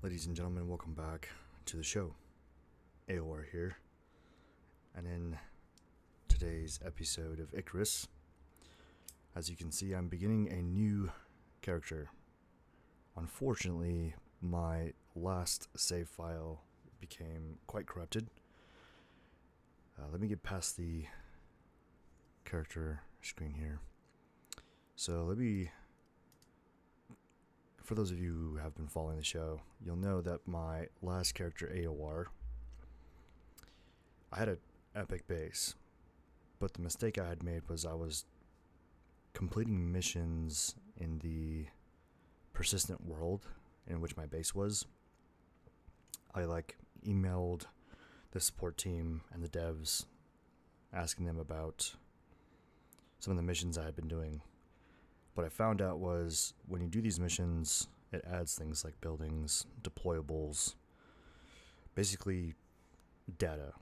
Ladies and gentlemen, welcome back to the show. AOR here. And in today's episode of Icarus, as you can see, I'm beginning a new character. Unfortunately, my last save file became quite corrupted. Let me get past the character screen here. So for those of you who have been following the show, you'll know that my last character, AOR, I had an epic base, but the mistake I had made was I was completing missions in the persistent world in which my base was. I emailed the support team and the devs asking them about some of the missions I had been doing. What I found out was when you do these missions, it adds things like buildings, deployables, basically data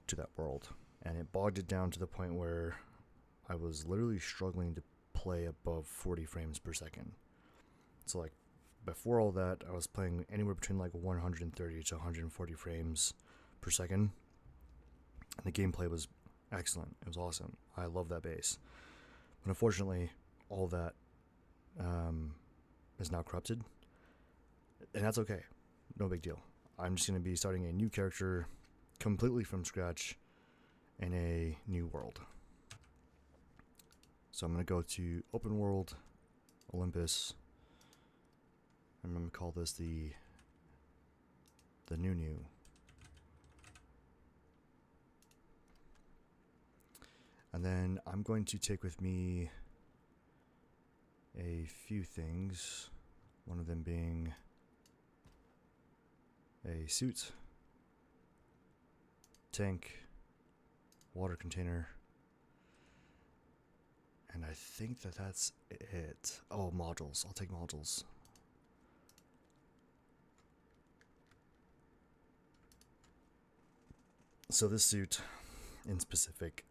to that world. And it bogged it down to the point where I was literally struggling to play above 40 frames per second. So before all that, I was playing anywhere between 130 to 140 frames per second. And the gameplay was excellent. It was awesome. I love that base. But unfortunately, all that is now corrupted, and that's okay. No big deal. I'm just going to be starting a new character completely from scratch in a new world. So I'm going to go to Open World, Olympus, and I'm going to call this the new. And then I'm going to take with me a few things, one of them being a suit, tank, water container, and I think that's it. Oh, modules. I'll take modules. So this suit in specific,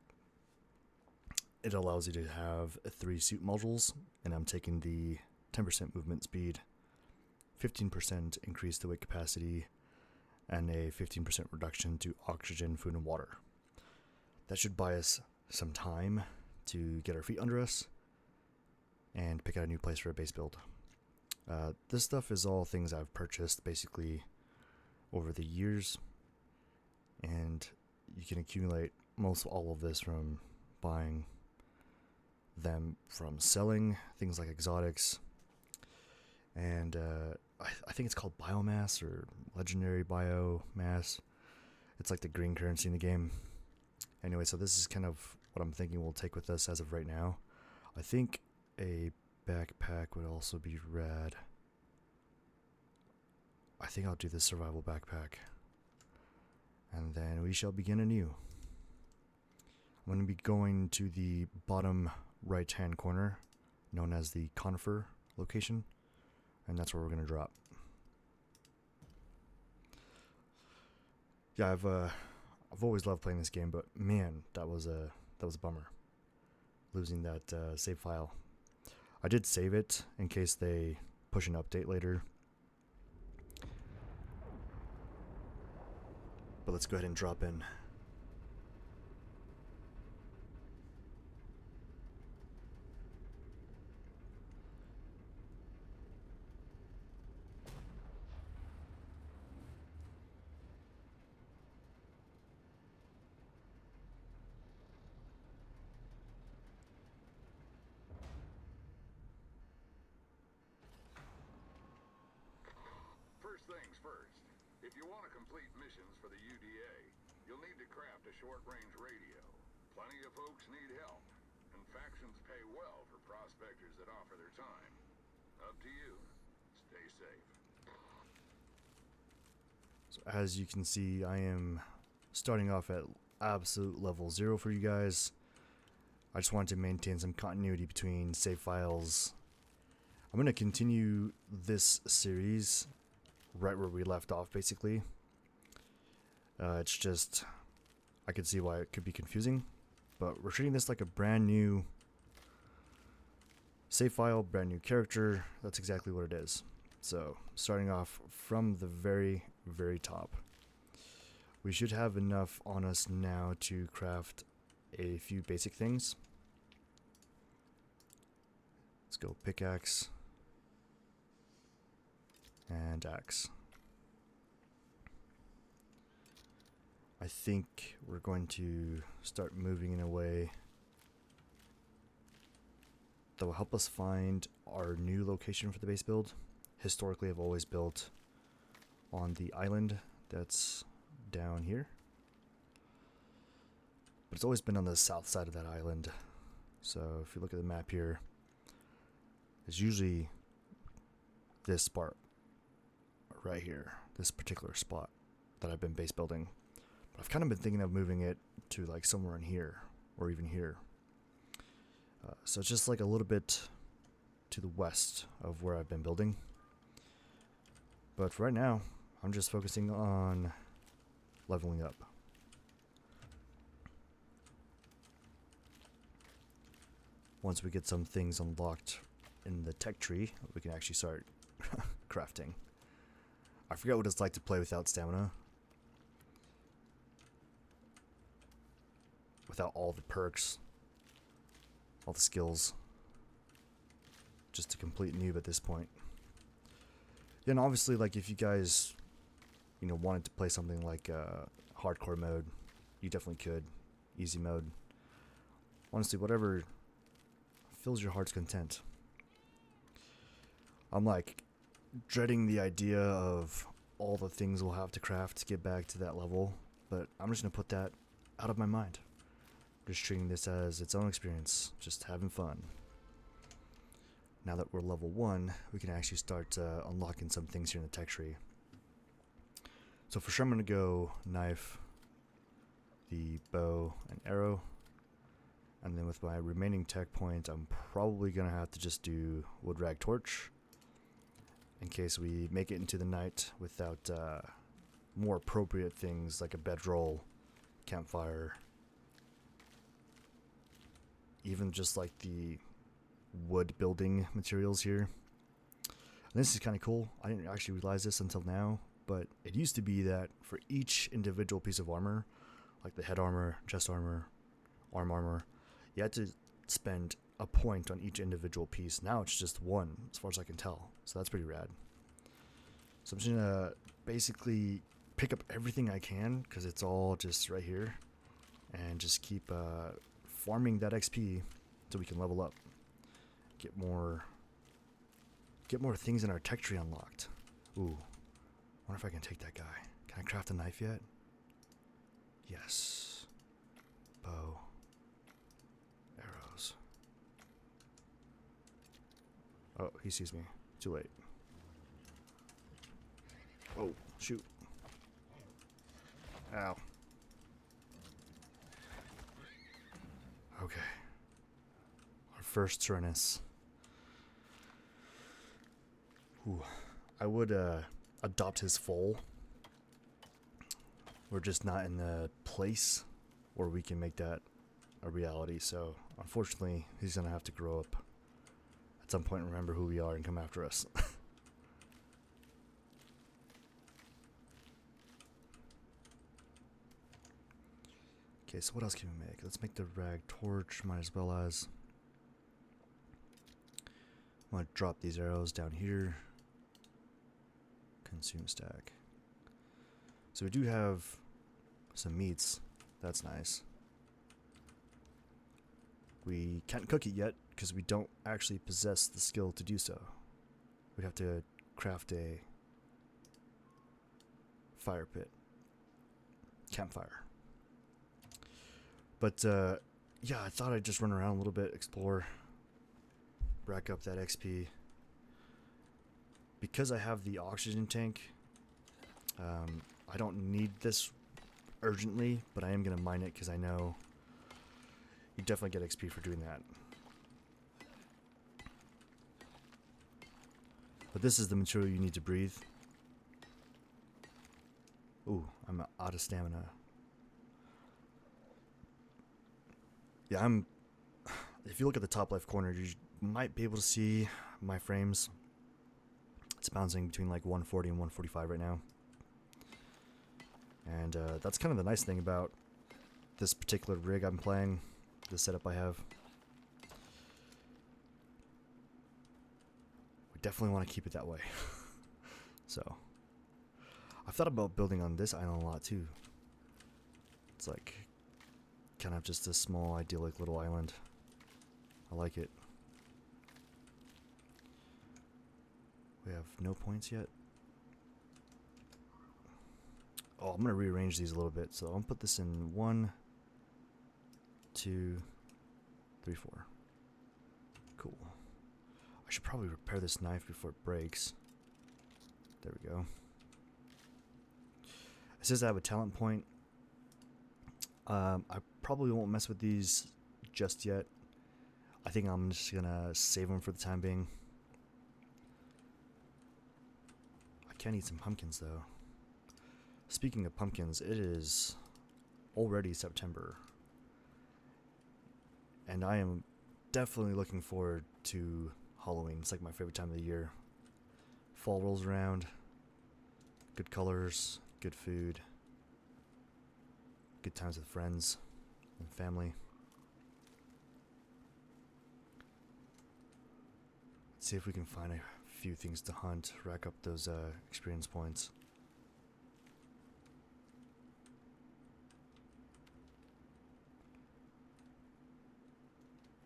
it allows you to have 3 suit modules, and I'm taking the 10% movement speed, 15% increase to weight capacity, and a 15% reduction to oxygen, food, and water. That should buy us some time to get our feet under us and pick out a new place for a base build. This stuff is all things I've purchased basically over the years, and you can accumulate most all of this from buying them from selling things like exotics, and I think it's called biomass or legendary biomass. It's like the green currency in the game. Anyway, so this is kind of what I'm thinking we'll take with us as of right now. I think a backpack would also be rad. I think I'll do the survival backpack, and then we shall begin anew. I'm going to be going to the bottom right hand corner, known as the conifer location, and that's where we're going to drop. Yeah, I've always loved playing this game, but man, that was a bummer losing that save file. I did save it in case they push an update later, but let's go ahead and drop in. First things first, if you want to complete missions for the UDA, you'll need to craft a short-range radio. Plenty of folks need help, and factions pay well for prospectors that offer their time. Up to you. Stay safe. So as you can see, I am starting off at absolute level 0 for you guys. I just wanted to maintain some continuity between save files. I'm going to continue this series right where we left off, basically. It's just, I could see why it could be confusing, but we're treating this like a brand new save file, brand new character. That's exactly what it is. So, starting off from the very, very top, we should have enough on us now to craft a few basic things. Let's go pickaxe and axe. I think we're going to start moving in a way that will help us find our new location for the base build. Historically, I've always built on the island that's down here, but it's always been on the south side of that island. So if you look at the map here, it's usually this part right here, this particular spot that I've been base building. But I've kind of been thinking of moving it to like somewhere in here or even here. So it's just like a little bit to the west of where I've been building. But for right now, I'm just focusing on leveling up. Once we get some things unlocked in the tech tree, we can actually start crafting. I forget what it's like to play without stamina. Without all the perks, all the skills. Just a complete noob at this point. Yeah, and obviously, like, if you guys, wanted to play something like hardcore mode, you definitely could. Easy mode. Honestly, whatever fills your heart's content. I'm like dreading the idea of all the things we'll have to craft to get back to that level, but I'm just gonna put that out of my mind. Just treating this as its own experience, just having fun. Now that we're level 1, we can actually start unlocking some things here in the tech tree. So for sure I'm going to go knife, the bow and arrow, and then with my remaining tech points I'm probably going to have to just do wood rag torch in case we make it into the night without more appropriate things like a bedroll, campfire, even just like the wood building materials here. And this is kind of cool. I didn't actually realize this until now, but it used to be that for each individual piece of armor, like the head armor, chest armor, arm armor, you had to spend a point on each individual piece. Now it's just one, as far as I can tell. So that's pretty rad. So I'm just gonna basically pick up everything I can, because it's all just right here, and just keep farming that XP so we can level up. Get more things in our tech tree unlocked. Ooh, wonder if I can take that guy. Can I craft a knife yet? Yes. Bow. Arrows. Oh, he sees me. Too late. Oh, shoot. Ow. Okay. Our first Tyrannus. Ooh, I would adopt his foal. We're just not in the place where we can make that a reality, so unfortunately he's gonna have to grow up at some point and remember who we are and come after us. Okay, so what else can we make? Let's make the rag torch, might as well as. I'm gonna drop these arrows down here. Consume stack. So we do have some meats. That's nice. We can't cook it yet because we don't actually possess the skill to do so. We'd have to craft a fire pit. Campfire. But yeah, I thought I'd just run around a little bit, explore, rack up that XP. Because I have the oxygen tank, I don't need this urgently, but I am going to mine it because I know you definitely get XP for doing that. But this is the material you need to breathe. Ooh, I'm out of stamina. Yeah, if you look at the top left corner, you might be able to see my frames. It's bouncing between like 140 and 145 right now. And that's kind of the nice thing about this particular rig I'm playing, the setup I have. We definitely want to keep it that way. So, I've thought about building on this island a lot too. It's like kind of just a small, idyllic little island. I like it. We have no points yet. Oh, I'm going to rearrange these a little bit. So I'll put this in 1, 2, 3, 4. Cool. I should probably repair this knife before it breaks. There we go. It says I have a talent point. I probably won't mess with these just yet. I think I'm just going to save them for the time being. I can eat some pumpkins though. Speaking of pumpkins, it is already September. And I am definitely looking forward to Halloween. It's like my favorite time of the year. Fall rolls around. Good colors, good food. Good times with friends and family. Let's see if we can find a few things to hunt, rack up those experience points.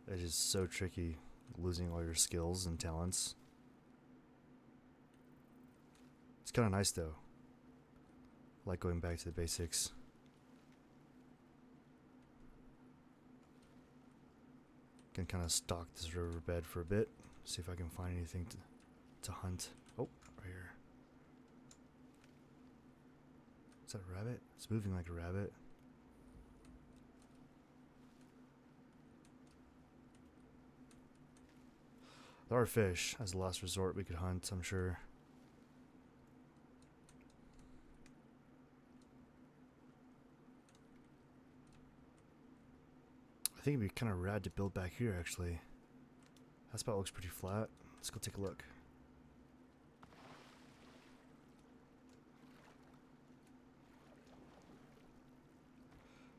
It is so tricky losing all your skills and talents. It's kind of nice though. I like going back to the basics. Can kind of stalk this riverbed for a bit. See if I can find anything to hunt. Oh, right here. Is that a rabbit? It's moving like a rabbit. There are fish as a last resort we could hunt, I'm sure. I think it'd be kind of rad to build back here, actually. That spot looks pretty flat. Let's go take a look.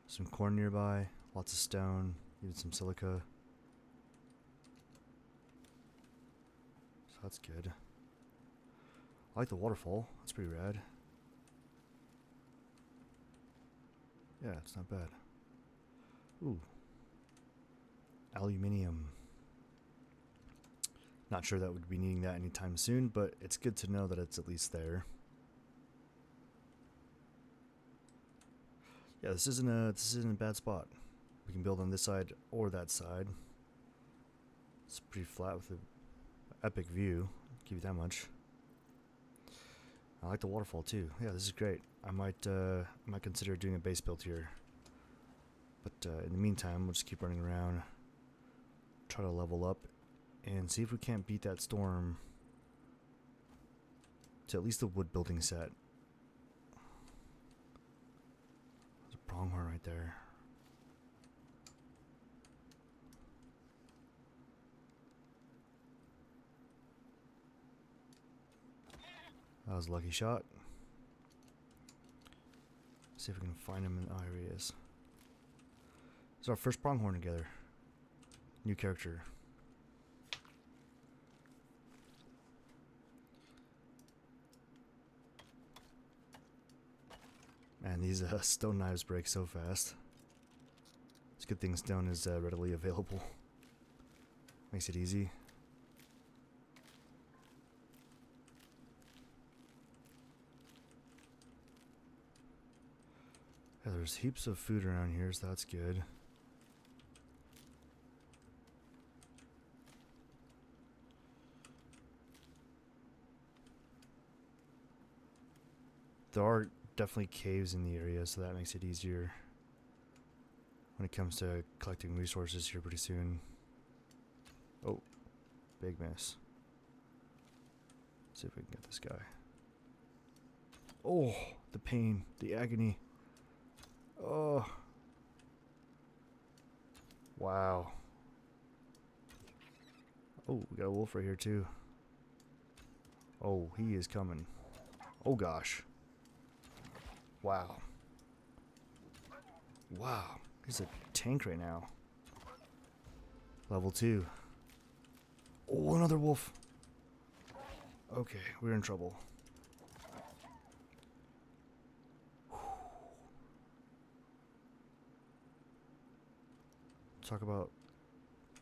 Some corn nearby, lots of stone, even some silica. So that's good. I like the waterfall. That's pretty rad. Yeah, it's not bad. Ooh. Aluminium. Not sure that would be needing that anytime soon, but it's good to know that it's at least there. Yeah, this isn't a bad spot. We can build on this side or that side. It's pretty flat with an epic view. I'll give you that much. I like the waterfall too. Yeah, this is great. I might consider doing a base build here. But in the meantime, we'll just keep running around, try to level up, and see if we can't beat that storm to at least the wood building set. There's a pronghorn right there. That was a lucky shot. See if we can find him in. Oh, here he is. This is our first pronghorn together. New character. Man, these stone knives break so fast. It's a good thing stone is readily available. Makes it easy. Yeah, there's heaps of food around here, so that's good. There are definitely caves in the area, so that makes it easier when it comes to collecting resources here pretty soon. Oh, big miss. Let's see if we can get this guy. Oh, the pain, the agony. Oh. Wow. Oh, we got a wolf right here too. Oh, he is coming. Oh gosh. Wow. Wow. He's a tank right now. Level 2. Oh, another wolf. Okay, we're in trouble. Talk about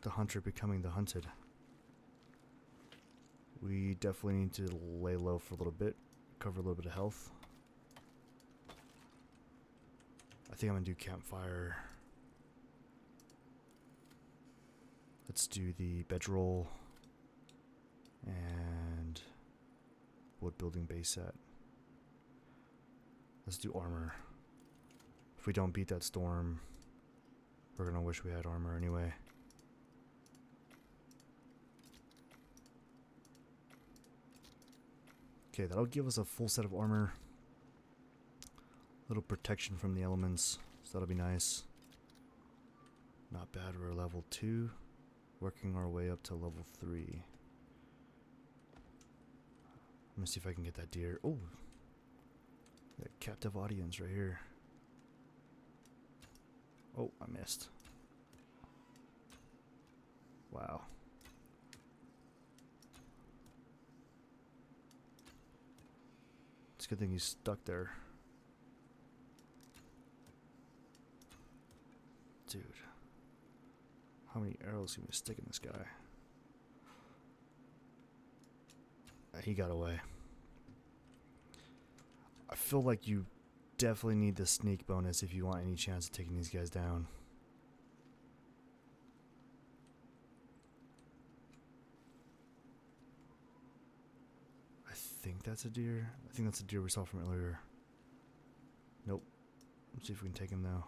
the hunter becoming the hunted. We definitely need to lay low for a little bit, cover a little bit of health. I think I'm gonna do campfire. Let's do the bedroll and wood building base set. Let's do armor. If we don't beat that storm, we're gonna wish we had armor anyway. Okay, that'll give us a full set of armor. Little protection from the elements, so that'll be nice. Not bad, we're level 2. Working our way up to level 3. Let me see if I can get that deer. Oh! Got a captive audience right here. Oh, I missed. Wow. It's a good thing he's stuck there. Dude. How many arrows can we stick in this guy? He got away. I feel like you definitely need the sneak bonus if you want any chance of taking these guys down. I think that's a deer. I think that's a deer we saw from earlier. Nope. Let's see if we can take him now.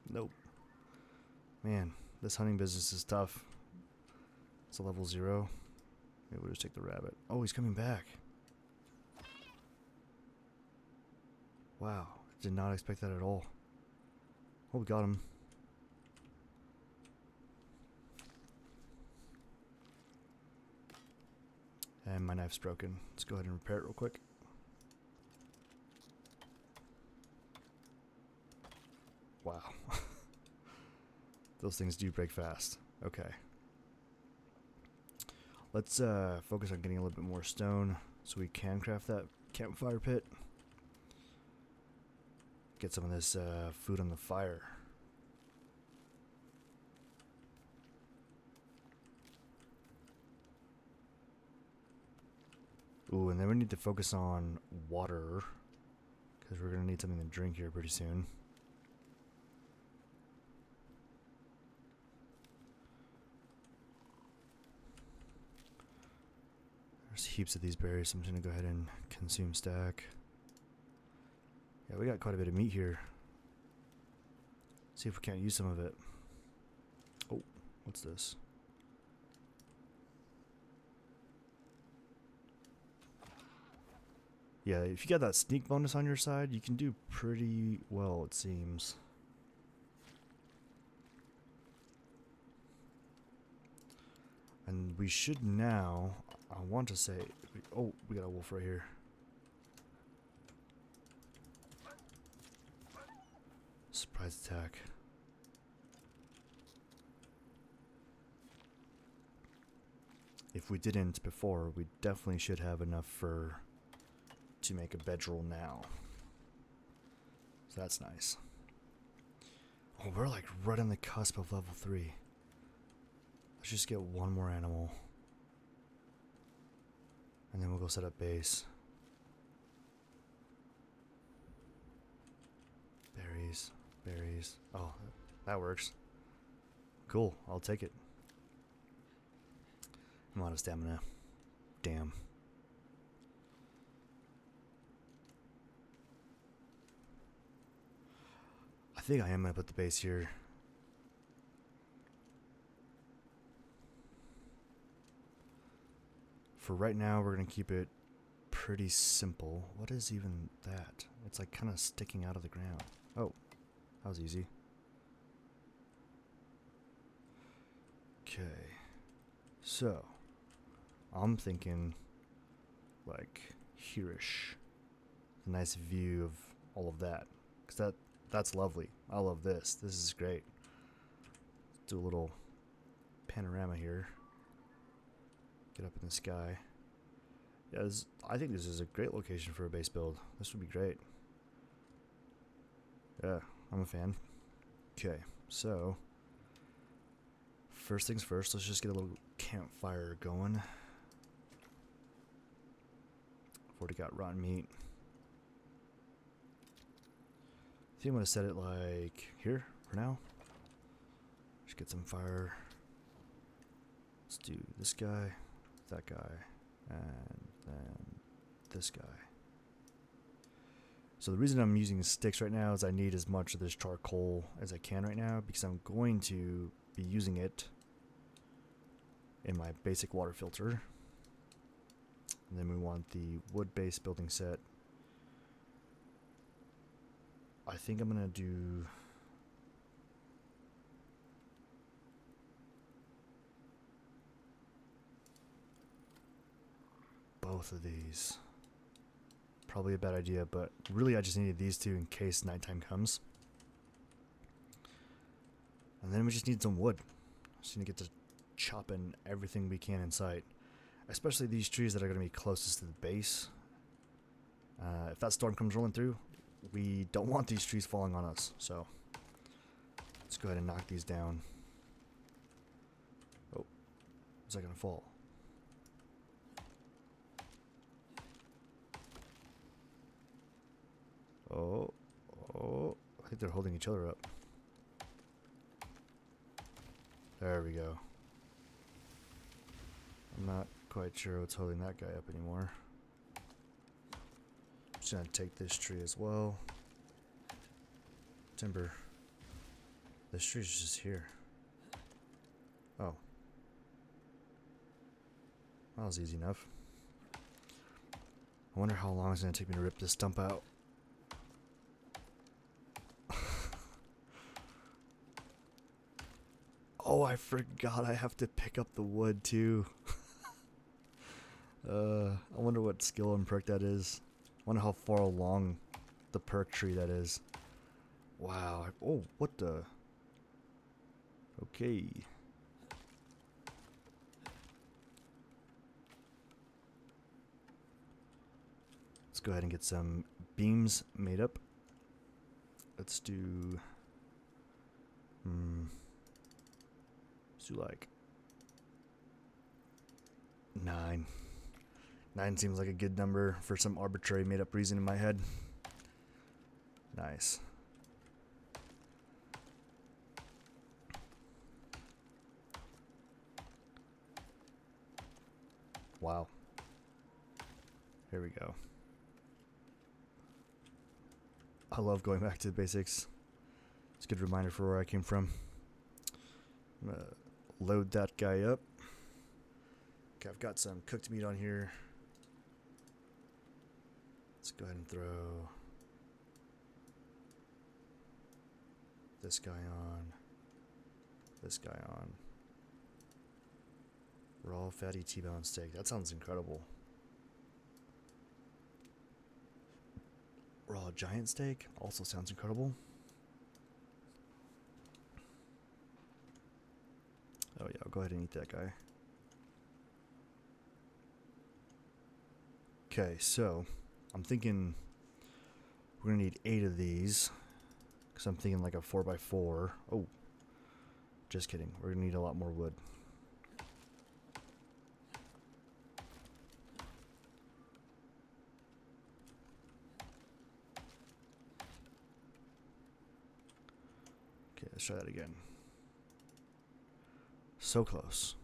Nope. Man, this hunting business is tough. It's a level 0. Maybe we'll just take the rabbit. Oh, he's coming back. Wow. Did not expect that at all. Oh, we got him. And my knife's broken. Let's go ahead and repair it real quick. Wow. Those things do break fast. Okay. Let's focus on getting a little bit more stone so we can craft that campfire pit. Get some of this food on the fire. Ooh, and then we need to focus on water, because we're going to need something to drink here pretty soon. There's heaps of these berries, so I'm just going to go ahead and consume stack. Yeah, we got quite a bit of meat here. See if we can't use some of it. Oh, what's this? Yeah, if you got that sneak bonus on your side, you can do pretty well, it seems. And we should now, I want to say, oh, we got a wolf right here. Surprise attack. If we didn't before, we definitely should have enough fur to make a bedroll now. So that's nice. Oh, we're like right on the cusp of level 3. Let's just get one more animal. And then we'll go set up base. Berries, berries. Oh, that works. Cool, I'll take it. I'm out of stamina. Damn. I think I am going to put the base here. For right now, we're going to keep it pretty simple. What is even that? It's like kind of sticking out of the ground. Oh, that was easy. Okay. So, I'm thinking like hereish. A nice view of all of that. Because that's lovely. I love this. This is great. Let's do a little panorama here. Get up in the sky. Yeah, I think this is a great location for a base build. This would be great. Yeah, I'm a fan. Okay, so first things first, let's just get a little campfire going. I've already got rotten meat. I think I'm gonna set it like here for now. Just get some fire. Let's do this guy, that guy, and then this guy. So the reason I'm using sticks right now is I need as much of this charcoal as I can right now because I'm going to be using it in my basic water filter. And then we want the wood-based building set. I think I'm gonna do both of these. Probably a bad idea, but really I just needed these two in case nighttime comes. And then we just need some wood. Just need to get to chopping everything we can in sight. Especially these trees that are going to be closest to the base. If that storm comes rolling through, we don't want these trees falling on us. So let's go ahead and knock these down. Oh, is that going to fall? Oh, I think they're holding each other up. There we go. I'm not quite sure what's holding that guy up anymore. Just gonna take this tree as well. Timber. This tree's just here. Oh. That was easy enough. I wonder how long it's gonna take me to rip this stump out. Oh, I forgot I have to pick up the wood too. I wonder what skill and perk that is. I wonder how far along the perk tree that is. Wow. Oh, what the? Okay. Let's go ahead and get some beams made up. Let's do... let's do like 9. 9 seems like a good number for some arbitrary made up reason in my head. Nice. Wow. Here we go. I love going back to the basics. It's a good reminder for where I came from. I'm gonna load that guy up. Okay, I've got some cooked meat on here. Let's go ahead and throw this guy on, this guy on. Raw fatty T-bone steak. That sounds incredible. Raw giant steak also sounds incredible. Oh yeah, I'll go ahead and eat that guy. Okay, so I'm thinking we're gonna need 8 of these. Because I'm thinking like a 4x4. Oh, just kidding. We're gonna need a lot more wood. Okay, let's try that again. So close.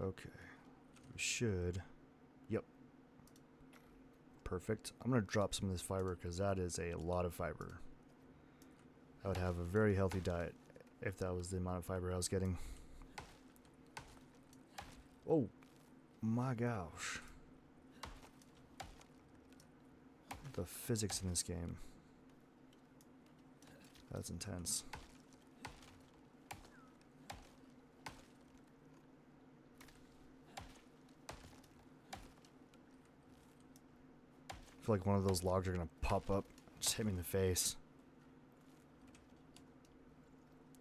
Okay. We should. Yep. Perfect. I'm going to drop some of this fiber because that is a lot of fiber. I would have a very healthy diet if that was the amount of fiber I was getting. Oh my gosh. The physics in this game. That's intense. I feel like one of those logs are gonna pop up, just hit me in the face.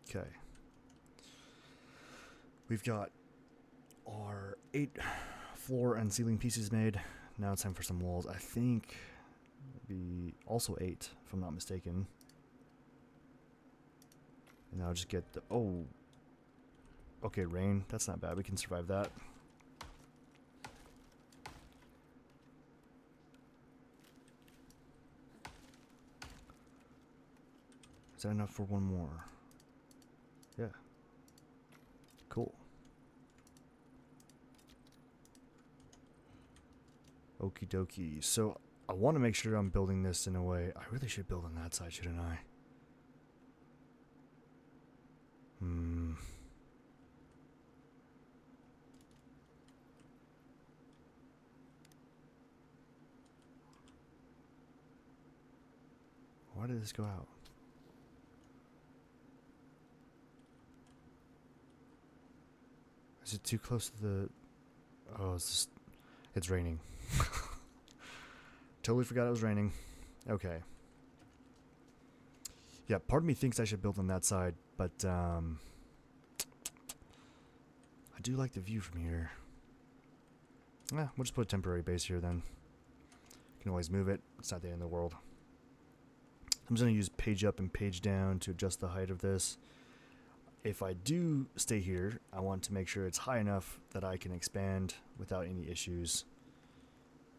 Okay. We've got our 8 floor and ceiling pieces made. Now it's time for some walls. I think it'd be also 8, if I'm not mistaken. And I'll just get the... Oh. Okay, rain. That's not bad. We can survive that. Is that enough for one more? Yeah. Cool. Okie dokie. So I want to make sure I'm building this in a way... I really should build on that side, shouldn't I? Why did this go out? Is it too close to the... Oh, it's just... It's raining. Totally forgot it was raining. Okay. Yeah, part of me thinks I should build on that side, but I do like the view from here. We'll just put a temporary base here then. You can always move it. It's not the end of the world. I'm just going to use page up and page down to adjust the height of this. If I do stay here, I want to make sure it's high enough that I can expand without any issues.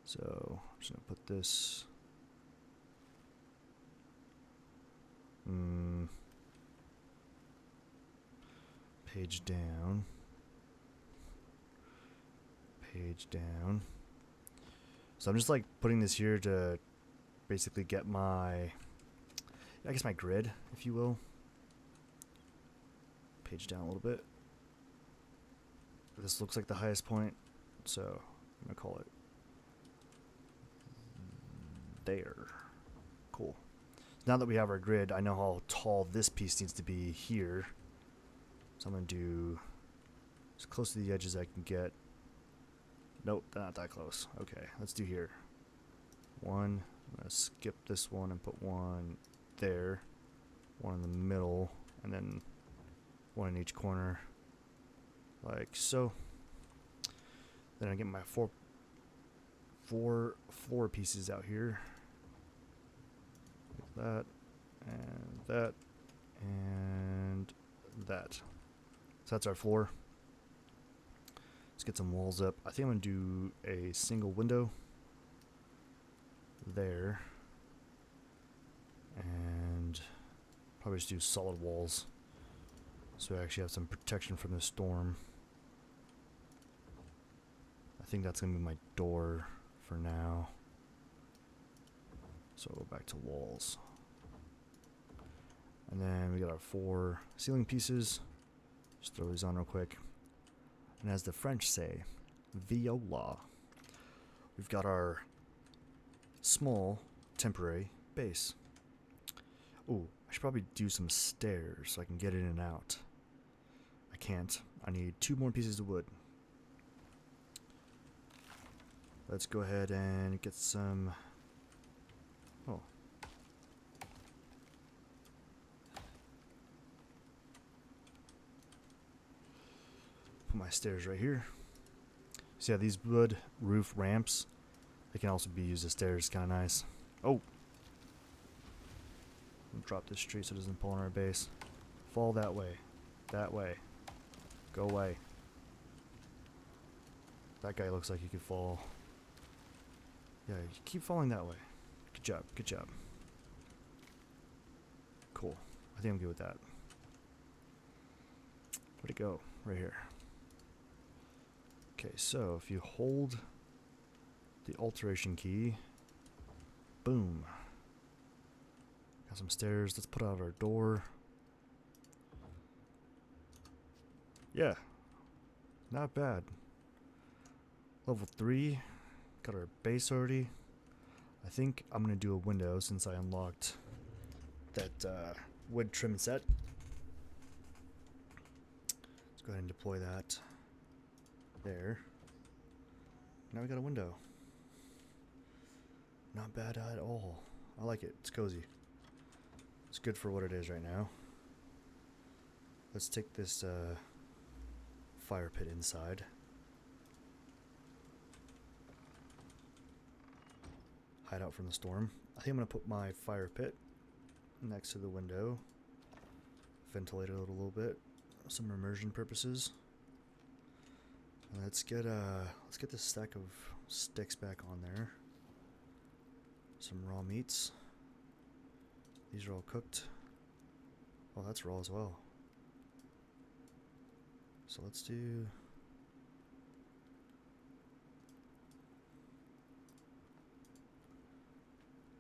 So I'm just going to put this... Page down. Page down. So I'm just like putting this here to basically get my... I guess my grid, if you will. Page down a little bit. This looks like the highest point, so I'm gonna call it there. Cool. Now that we have our grid, I know how tall this piece needs to be here. So I'm gonna do as close to the edge as I can get. Nope, not that close. Okay, let's do here. One. I'm gonna skip this one and put one there, one in the middle, and then one in each corner, like so. Then I get my four floor pieces out here. That, and that, and that. So that's our floor. Let's get some walls up. I think I'm gonna do a single window there. And probably just do solid walls, so I actually have some protection from the storm. I think that's going to be my door for now. So I'll go back to walls. And then we got our 4 ceiling pieces. Just throw these on real quick. And as the French say, viola. We've got our small temporary base. Ooh, I should probably do some stairs so I can get in and out. I can't. I need 2 more pieces of wood. Let's go ahead and get some... Oh. Put my stairs right here. So yeah, these wood roof ramps, they can also be used as stairs. Kind of nice. Oh. Drop this tree so it doesn't pull on our base. Fall that way. That way. Go away. That guy looks like he could fall. Yeah, you keep falling that way. Good job. Good job. Cool. I think I'm good with that. Where'd it go? Right here. Okay, so if you hold the alteration key, boom. Got some stairs. Let's put out our door. Yeah. Not bad. Level 3. Got our base already. I think I'm going to do a window since I unlocked that wood trim set. Let's go ahead and deploy that there. Now we got a window. Not bad at all. I like it. It's cozy. It's good for what it is right now. Let's take this fire pit inside. Hide out from the storm. I think I'm going to put my fire pit next to the window. Ventilate it a little bit. Some immersion purposes. And let's get this stack of sticks back on there. Some raw meats. These are all cooked. Oh, that's raw as well. So let's do...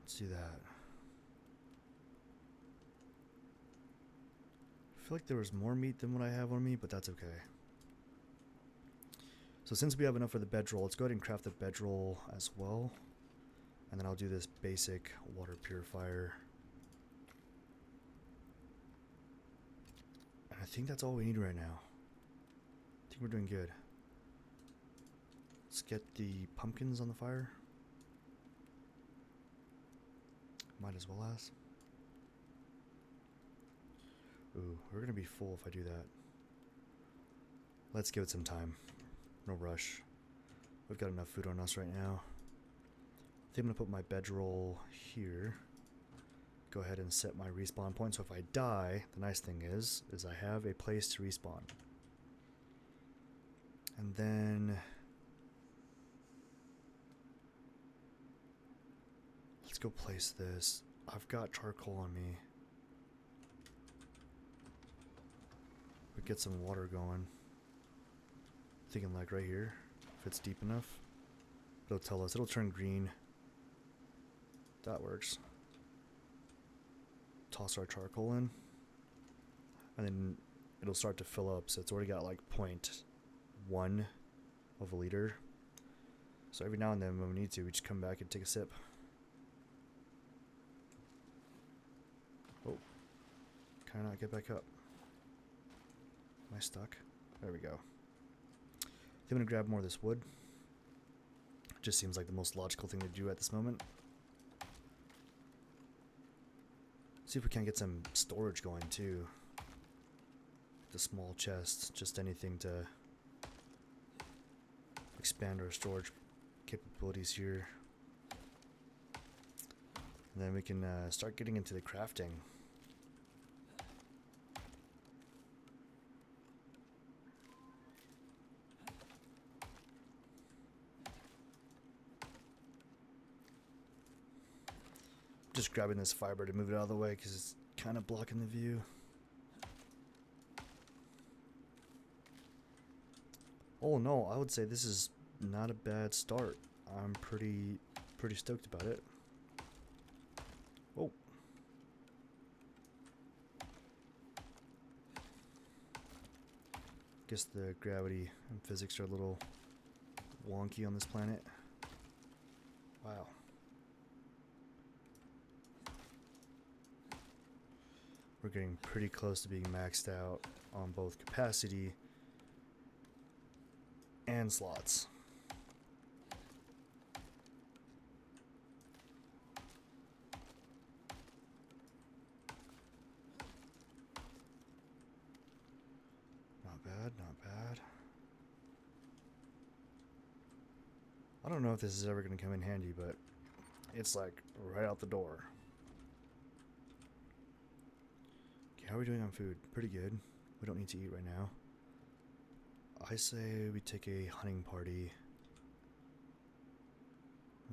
Let's do that. I feel like there was more meat than what I have on me, but that's okay. So since we have enough for the bedroll, let's go ahead and craft the bedroll as well. And then I'll do this basic water purifier. And I think that's all we need right now. I think we're doing good. Let's get the pumpkins on the fire. Might as well as. Ooh, we're gonna be full if I do that. Let's give it some time. No rush. We've got enough food on us right now. I think I'm gonna put my bedroll here. Go ahead and set my respawn point. So if I die, the nice thing is I have a place to respawn. And then let's go place this. I've got charcoal on me. But get some water going. Thinking like right here. If it's deep enough, it'll tell us. It'll turn green. That works. Toss our charcoal in. And then it'll start to fill up. So it's already got like 0.1 of a liter. So every now and then when we need to, we just come back and take a sip. Oh. Can I not get back up? Am I stuck? There we go. I'm going to grab more of this wood. Just seems like the most logical thing to do at this moment. See if we can't get some storage going too. The small chest, just anything to expand our storage capabilities here. And then we can start getting into the crafting. Just grabbing this fiber to move it out of the way because it's kind of blocking the view. Oh no, I would say this is not a bad start. I'm pretty stoked about it. Oh. Guess the gravity and physics are a little wonky on this planet. Wow. We're getting pretty close to being maxed out on both capacity and slots. Not bad, not bad. I don't know if this is ever going to come in handy, but it's like right out the door. How are we doing on food? Pretty good. We don't need to eat right now. I say we take a hunting party.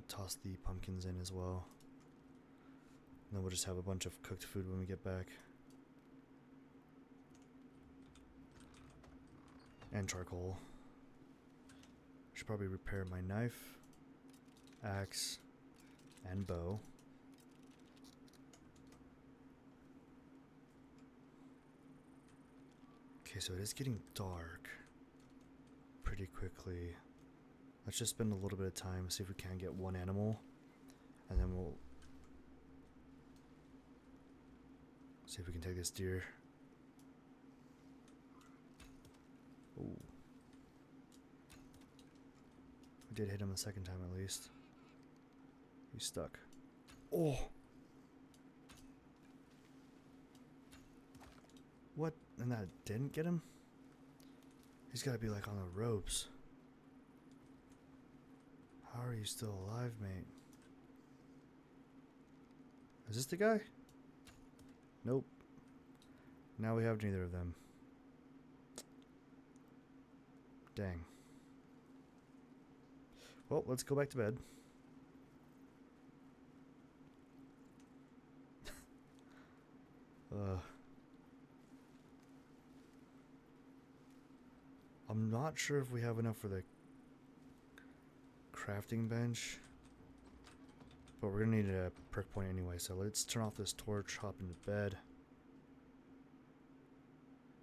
Toss the pumpkins in as well. And then we'll just have a bunch of cooked food when we get back. And charcoal. Should probably repair my knife, axe, and bow. Okay, so it is getting dark pretty quickly. Let's just spend a little bit of time, see if we can get one animal, and then we'll see if we can take this deer. Ooh. We did hit him the second time at least. He's stuck. Oh! What? And that didn't get him? He's gotta be like on the ropes. How are you still alive, mate? Is this the guy? Nope. Now we have neither of them. Dang. Well, let's go back to bed. I'm not sure if we have enough for the crafting bench, but we're gonna need a perk point anyway, so let's turn off this torch, hop into bed.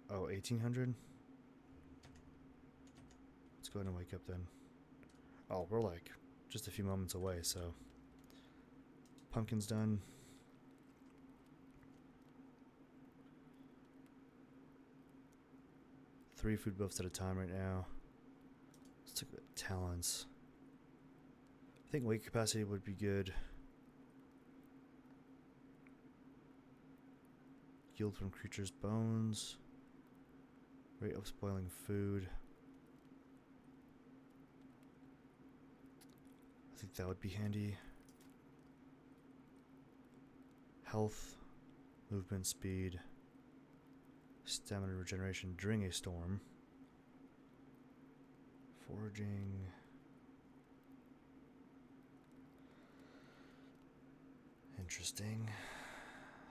Oh, 1800? Let's go ahead and wake up then. Oh, we're like just a few moments away, so pumpkin's done. Three food buffs at a time right now. Let's look at talents. I think weight capacity would be good. Yield from creatures' bones. Rate of spoiling food. I think that would be handy. Health, movement speed, stamina regeneration during a storm. Foraging. Interesting.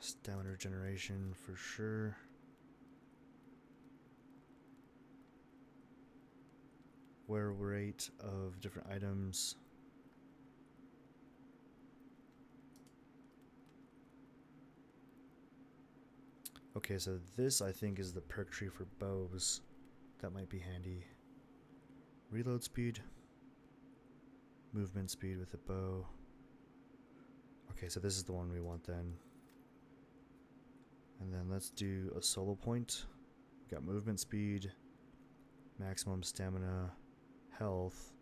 Stamina regeneration for sure. Wear rate of different items. Okay, so this I think is the perk tree for bows. That might be handy. Reload speed. Movement speed with a bow. Okay, so this is the one we want then. And then let's do a solo point. We got movement speed, maximum stamina, health,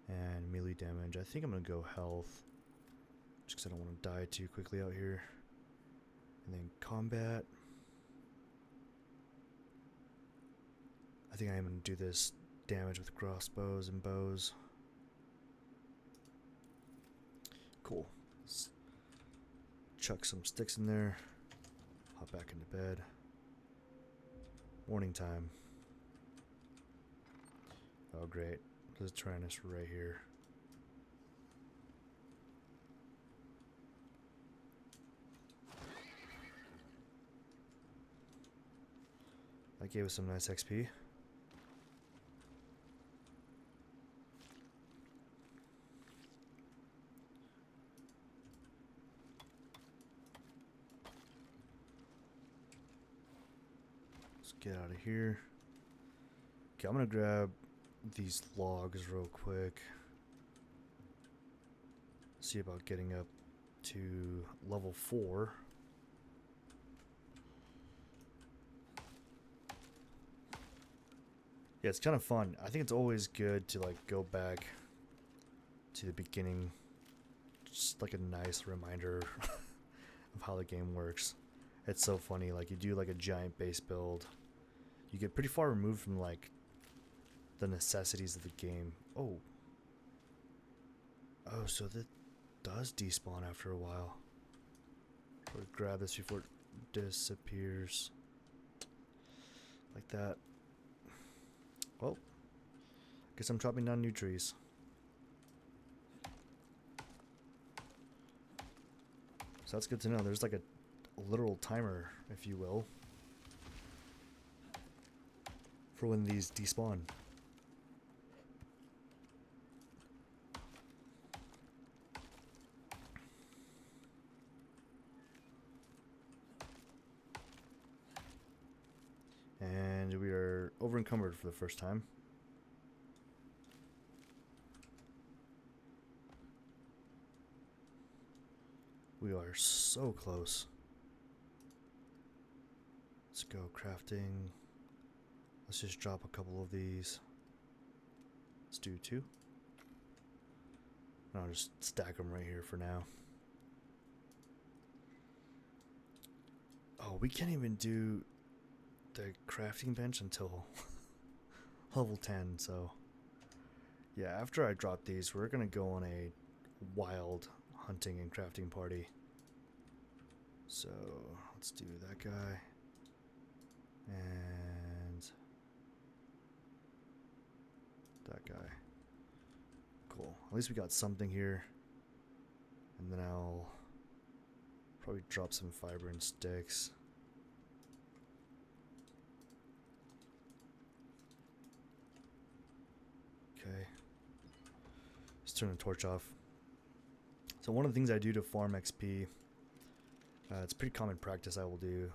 and melee damage. I think I'm going to go health, just because I don't want to die too quickly out here. And then combat. I think I am going to do this damage with crossbows and bows. Cool. Let's chuck some sticks in there. Hop back into bed. Morning time. Oh great. There's a Tyrannus right here. That gave us some nice XP. Get out of here. Okay, I'm gonna grab these logs real quick. See about getting up to level 4. Yeah, it's kind of fun. I think it's always good to like go back to the beginning. Just like a nice reminder of how the game works. It's so funny. Like you do like a giant base build. You get pretty far removed from like the necessities of the game. Oh, so that does despawn after a while. We'll grab this before it disappears. Like that. Well, guess I'm chopping down new trees. So that's good to know. There's like a literal timer, if you will, for when these despawn. And we are over encumbered for the first time. We are so close. Let's go crafting. Let's just drop a couple of these. Let's do 2. And I'll just stack them right here for now. Oh, we can't even do the crafting bench until level 10, so yeah, after I drop these, we're gonna go on a wild hunting and crafting party. So let's do that guy and that guy. Cool. At least we got something here. And then I'll probably drop some fiber and sticks. Okay. Let's turn the torch off. So one of the things I do to farm XP, it's pretty common practice I will do.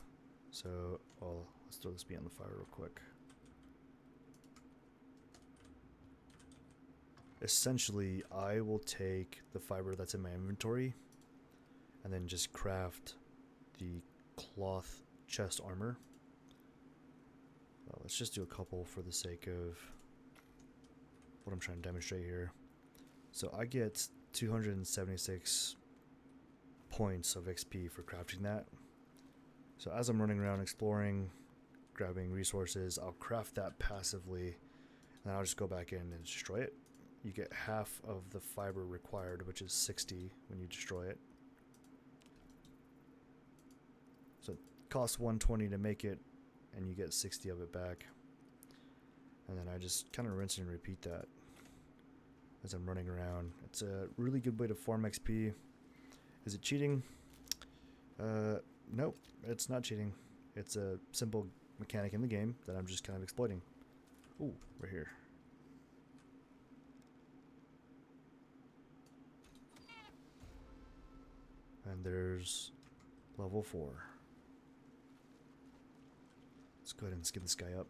So, well, let's throw this meat on the fire real quick. Essentially, I will take the fiber that's in my inventory and then just craft the cloth chest armor. Let's just do a couple for the sake of what I'm trying to demonstrate here. So I get 276 points of XP for crafting that. So as I'm running around exploring, grabbing resources, I'll craft that passively, and I'll just go back in and destroy it. You get half of the fiber required, which is 60 when you destroy it. So it costs 120 to make it, and you get 60 of it back. And then I just kind of rinse and repeat that as I'm running around. It's a really good way to farm XP. Is it cheating? Nope, it's not cheating. It's a simple mechanic in the game that I'm just kind of exploiting. Ooh, right here. And there's level 4. Let's go ahead and skin this guy up.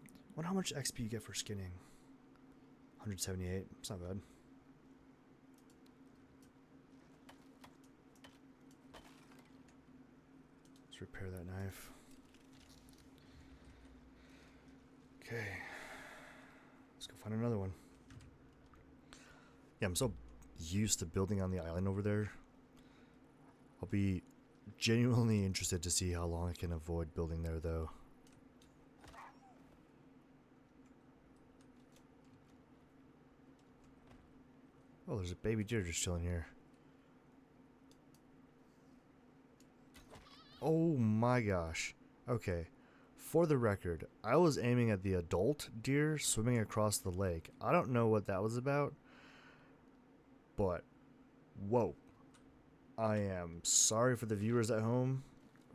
I wonder how much XP you get for skinning. 178. It's not bad. Let's repair that knife. Okay. Let's go find another one. Yeah, I'm so used to building on the island over there. I'll be genuinely interested to see how long I can avoid building there, though. Oh, there's a baby deer just chilling here. Oh my gosh. Okay. For the record, I was aiming at the adult deer swimming across the lake. I don't know what that was about, but whoa. I am sorry for the viewers at home.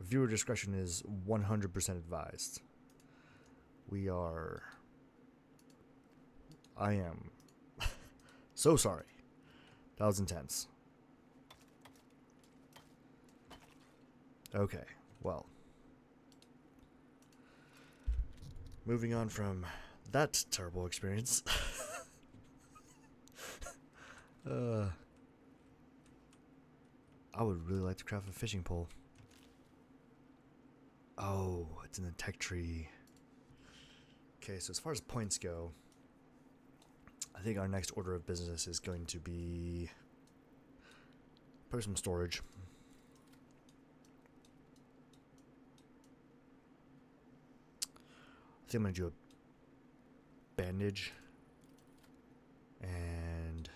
Viewer discretion is 100% advised. I am so sorry. That was intense. Okay, well. Moving on from that terrible experience. I would really like to craft a fishing pole. Oh, it's in the tech tree. Okay, so as far as points go, I think our next order of business is going to be probably some storage. I think I'm going to do a bandage. And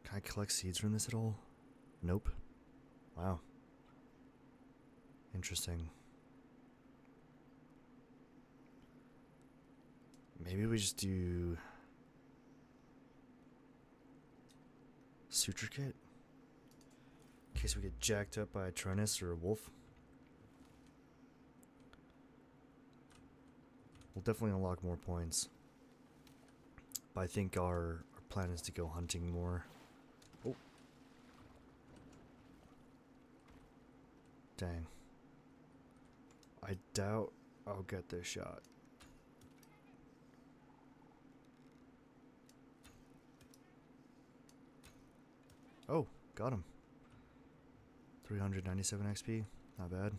can I collect seeds from this at all? Nope. Wow. Interesting. Maybe we just do suture kit in case we get jacked up by a Tyrannus or a wolf. We'll definitely unlock more points, but I think our plan is to go hunting more. Oh, dang. I doubt I'll get this shot. Oh, got him. 397 XP. Not bad.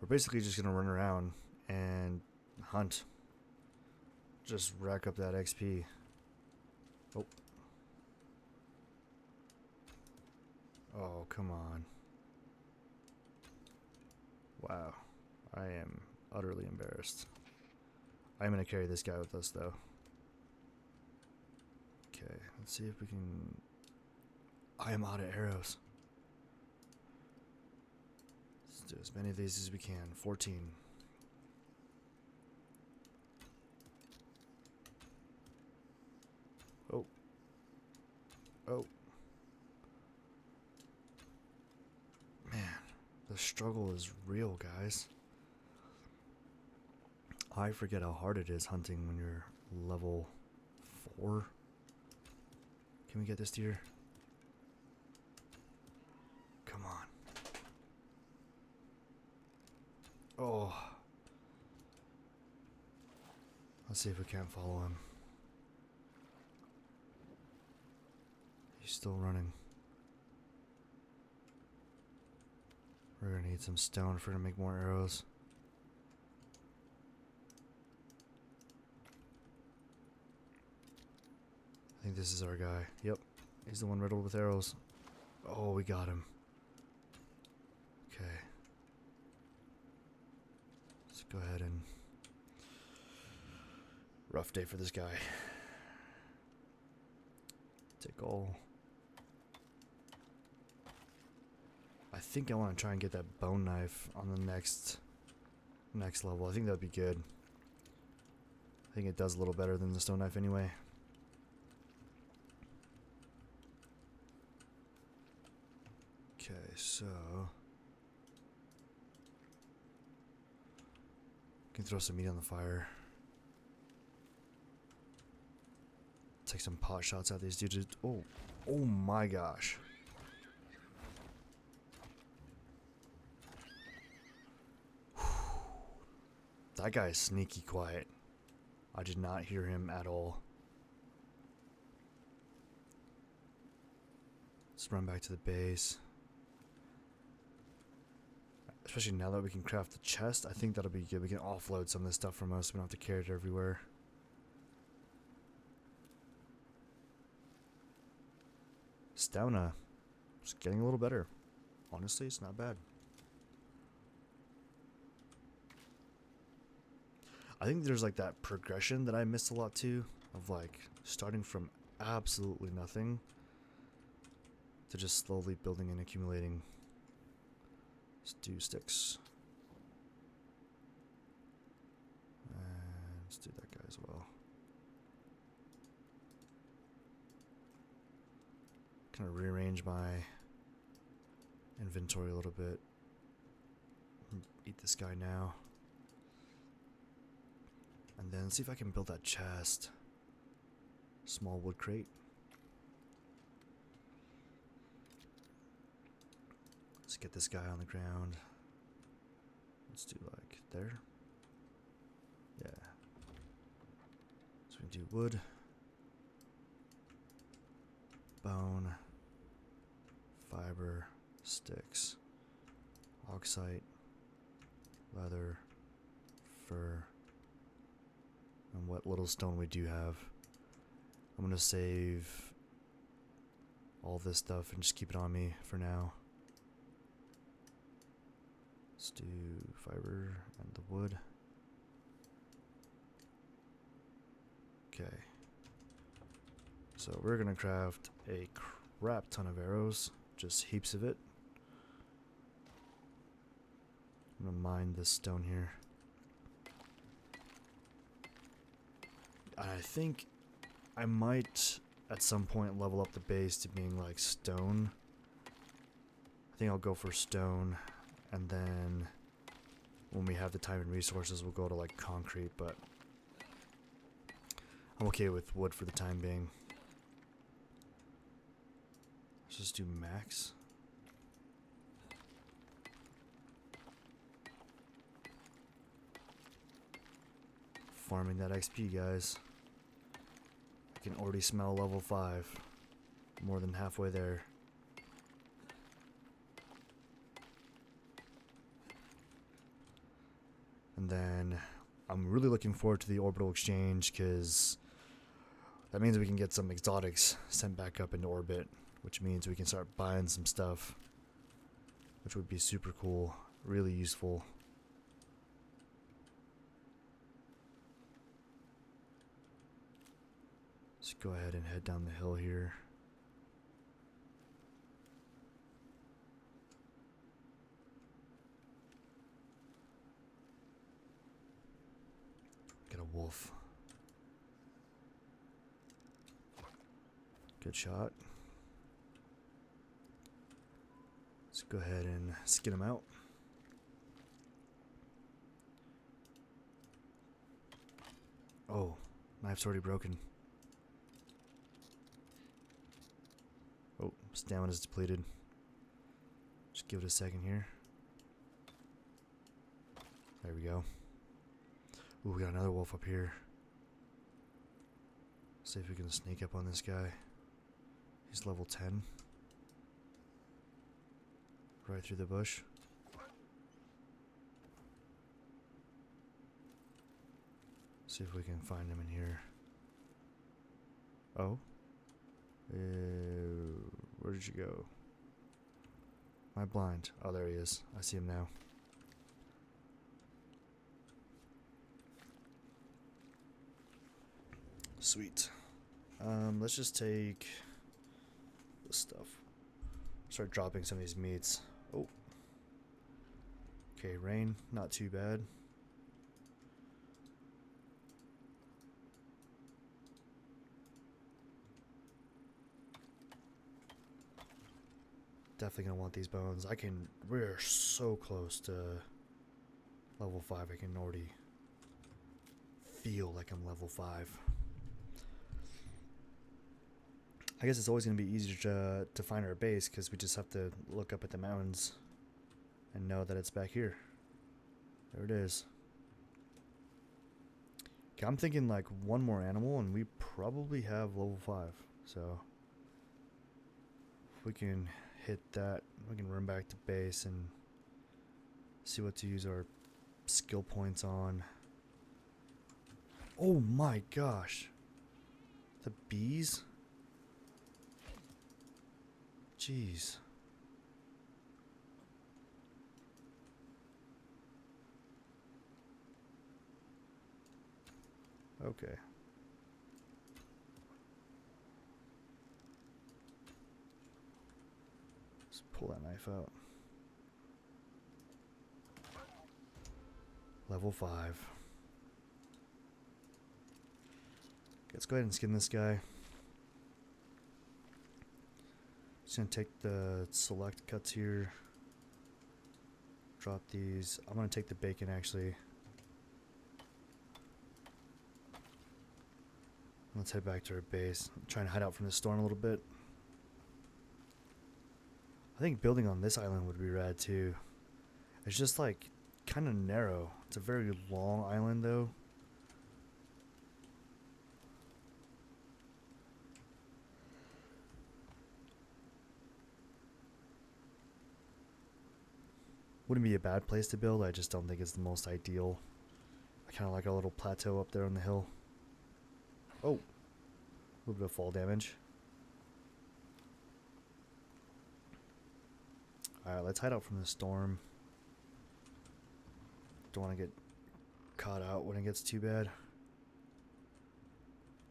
We're basically just gonna run around and hunt. Just rack up that XP. Oh. Oh, come on. Wow. I am utterly embarrassed. I'm gonna carry this guy with us, though. Okay, let's see if we can... I am out of arrows. Let's do as many of these as we can. 14. Oh. Oh. Man, the struggle is real, guys. I forget how hard it is hunting when you're level 4. Can we get this deer? Come on. Oh. Let's see if we can't follow him. He's still running. We're gonna need some stone for to make more arrows. I think this is our guy. Yep. He's the one riddled with arrows. Oh, we got him. Okay. Let's go ahead and... Rough day for this guy. Take all. I think I want to try and get that bone knife on the next level. I think that would be good. I think it does a little better than the stone knife anyway. Okay, so... can throw some meat on the fire. Take some pot shots at these dudes. Oh, oh my gosh. That guy is sneaky quiet. I did not hear him at all. Let's run back to the base. Especially now that we can craft the chest, I think that'll be good. We can offload some of this stuff from us. We don't have to carry it everywhere. Stamina. It's getting a little better. Honestly, it's not bad. I think there's like that progression that I missed a lot too. Of like starting from absolutely nothing to just slowly building and accumulating. Let's do sticks. And let's do that guy as well. Kind of rearrange my inventory a little bit. Eat this guy now. And then see if I can build that chest. Small wood crate. Let's get this guy on the ground. Let's do like there. Yeah. So we can do wood. Bone. Fiber. Sticks. Oxite. Leather. Fur. And what little stone we do have. I'm gonna save all this stuff and just keep it on me for now. Let's do fiber and the wood. Okay. So we're gonna craft a crap ton of arrows, just heaps of it. I'm gonna mine this stone here. I think I might at some point level up the base to being like stone. I think I'll go for stone, and then when we have the time and resources we'll go to like concrete, but I'm okay with wood for the time being. Let's just do max. Farming that XP, guys. I can already smell level 5. More than halfway there. And then I'm really looking forward to the orbital exchange because that means we can get some exotics sent back up into orbit, which means we can start buying some stuff, which would be super cool, really useful. Let's go ahead and head down the hill here. Get a wolf. Good shot. Let's go ahead and skin him out. Oh, knife's already broken. Oh, stamina's depleted. Just give it a second here. There we go. Ooh, we got another wolf up here. See if we can sneak up on this guy. He's level 10. Right through the bush. See if we can find him in here. Oh. Where did you go? Am I blind? Oh, there he is. I see him now. Sweet. Let's just take this stuff. Start dropping some of these meats. Oh. Okay, rain. Not too bad. Definitely gonna want these bones. We're so close to level 5. I can already feel like I'm level 5. I guess it's always gonna be easier to find our base because we just have to look up at the mountains and know that it's back here. There it is. Okay, I'm thinking like one more animal and we probably have level 5. So if we can hit that, we can run back to base and see what to use our skill points on. Oh my gosh. The bees? Jeez. Okay. Let's pull that knife out. Level 5. Let's go ahead and skin this guy. Just gonna take the select cuts here. Drop these. I'm gonna take the bacon actually. Let's head back to our base. I'm trying to hide out from the storm a little bit. I think building on this island would be rad too. It's just like kind of narrow. It's a very long island though. Wouldn't be a bad place to build. I just don't think it's the most ideal. I kind of like our little plateau up there on the hill. Oh, a little bit of fall damage. Alright, let's hide out from the storm. Don't want to get caught out when it gets too bad.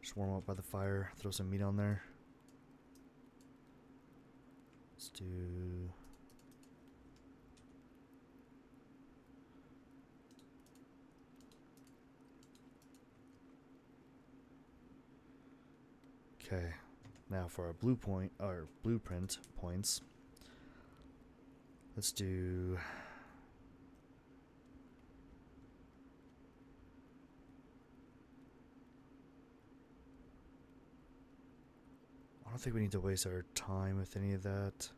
Just warm up by the fire, throw some meat on there. Let's do... Okay, now for our blueprint points. Let's do... I don't think we need to waste our time with any of that.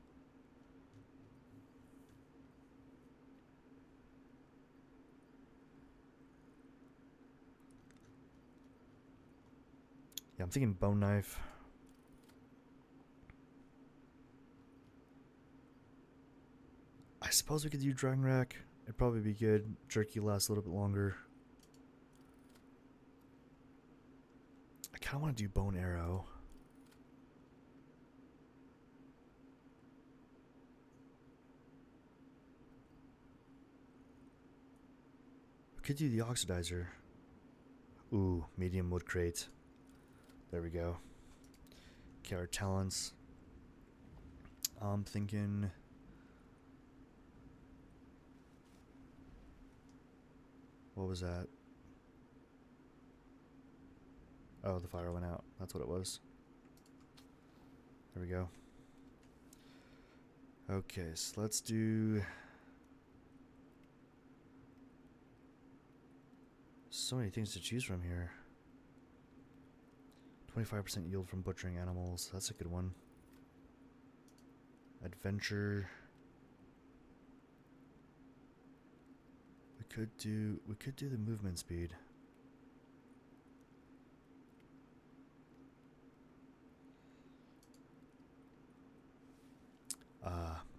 Yeah, I'm thinking bone knife. suppose we could do drying rack. It'd probably be good. Jerky lasts a little bit longer. I kind of want to do bone arrow. We could do the oxidizer. Ooh, medium wood crate. There we go. Okay, our talents. I'm thinking... What was that? Oh, the fire went out. That's what it was. There we go. Okay, so let's do... So many things to choose from here. 25% yield from butchering animals. That's a good one. Adventure. We could do the movement speed.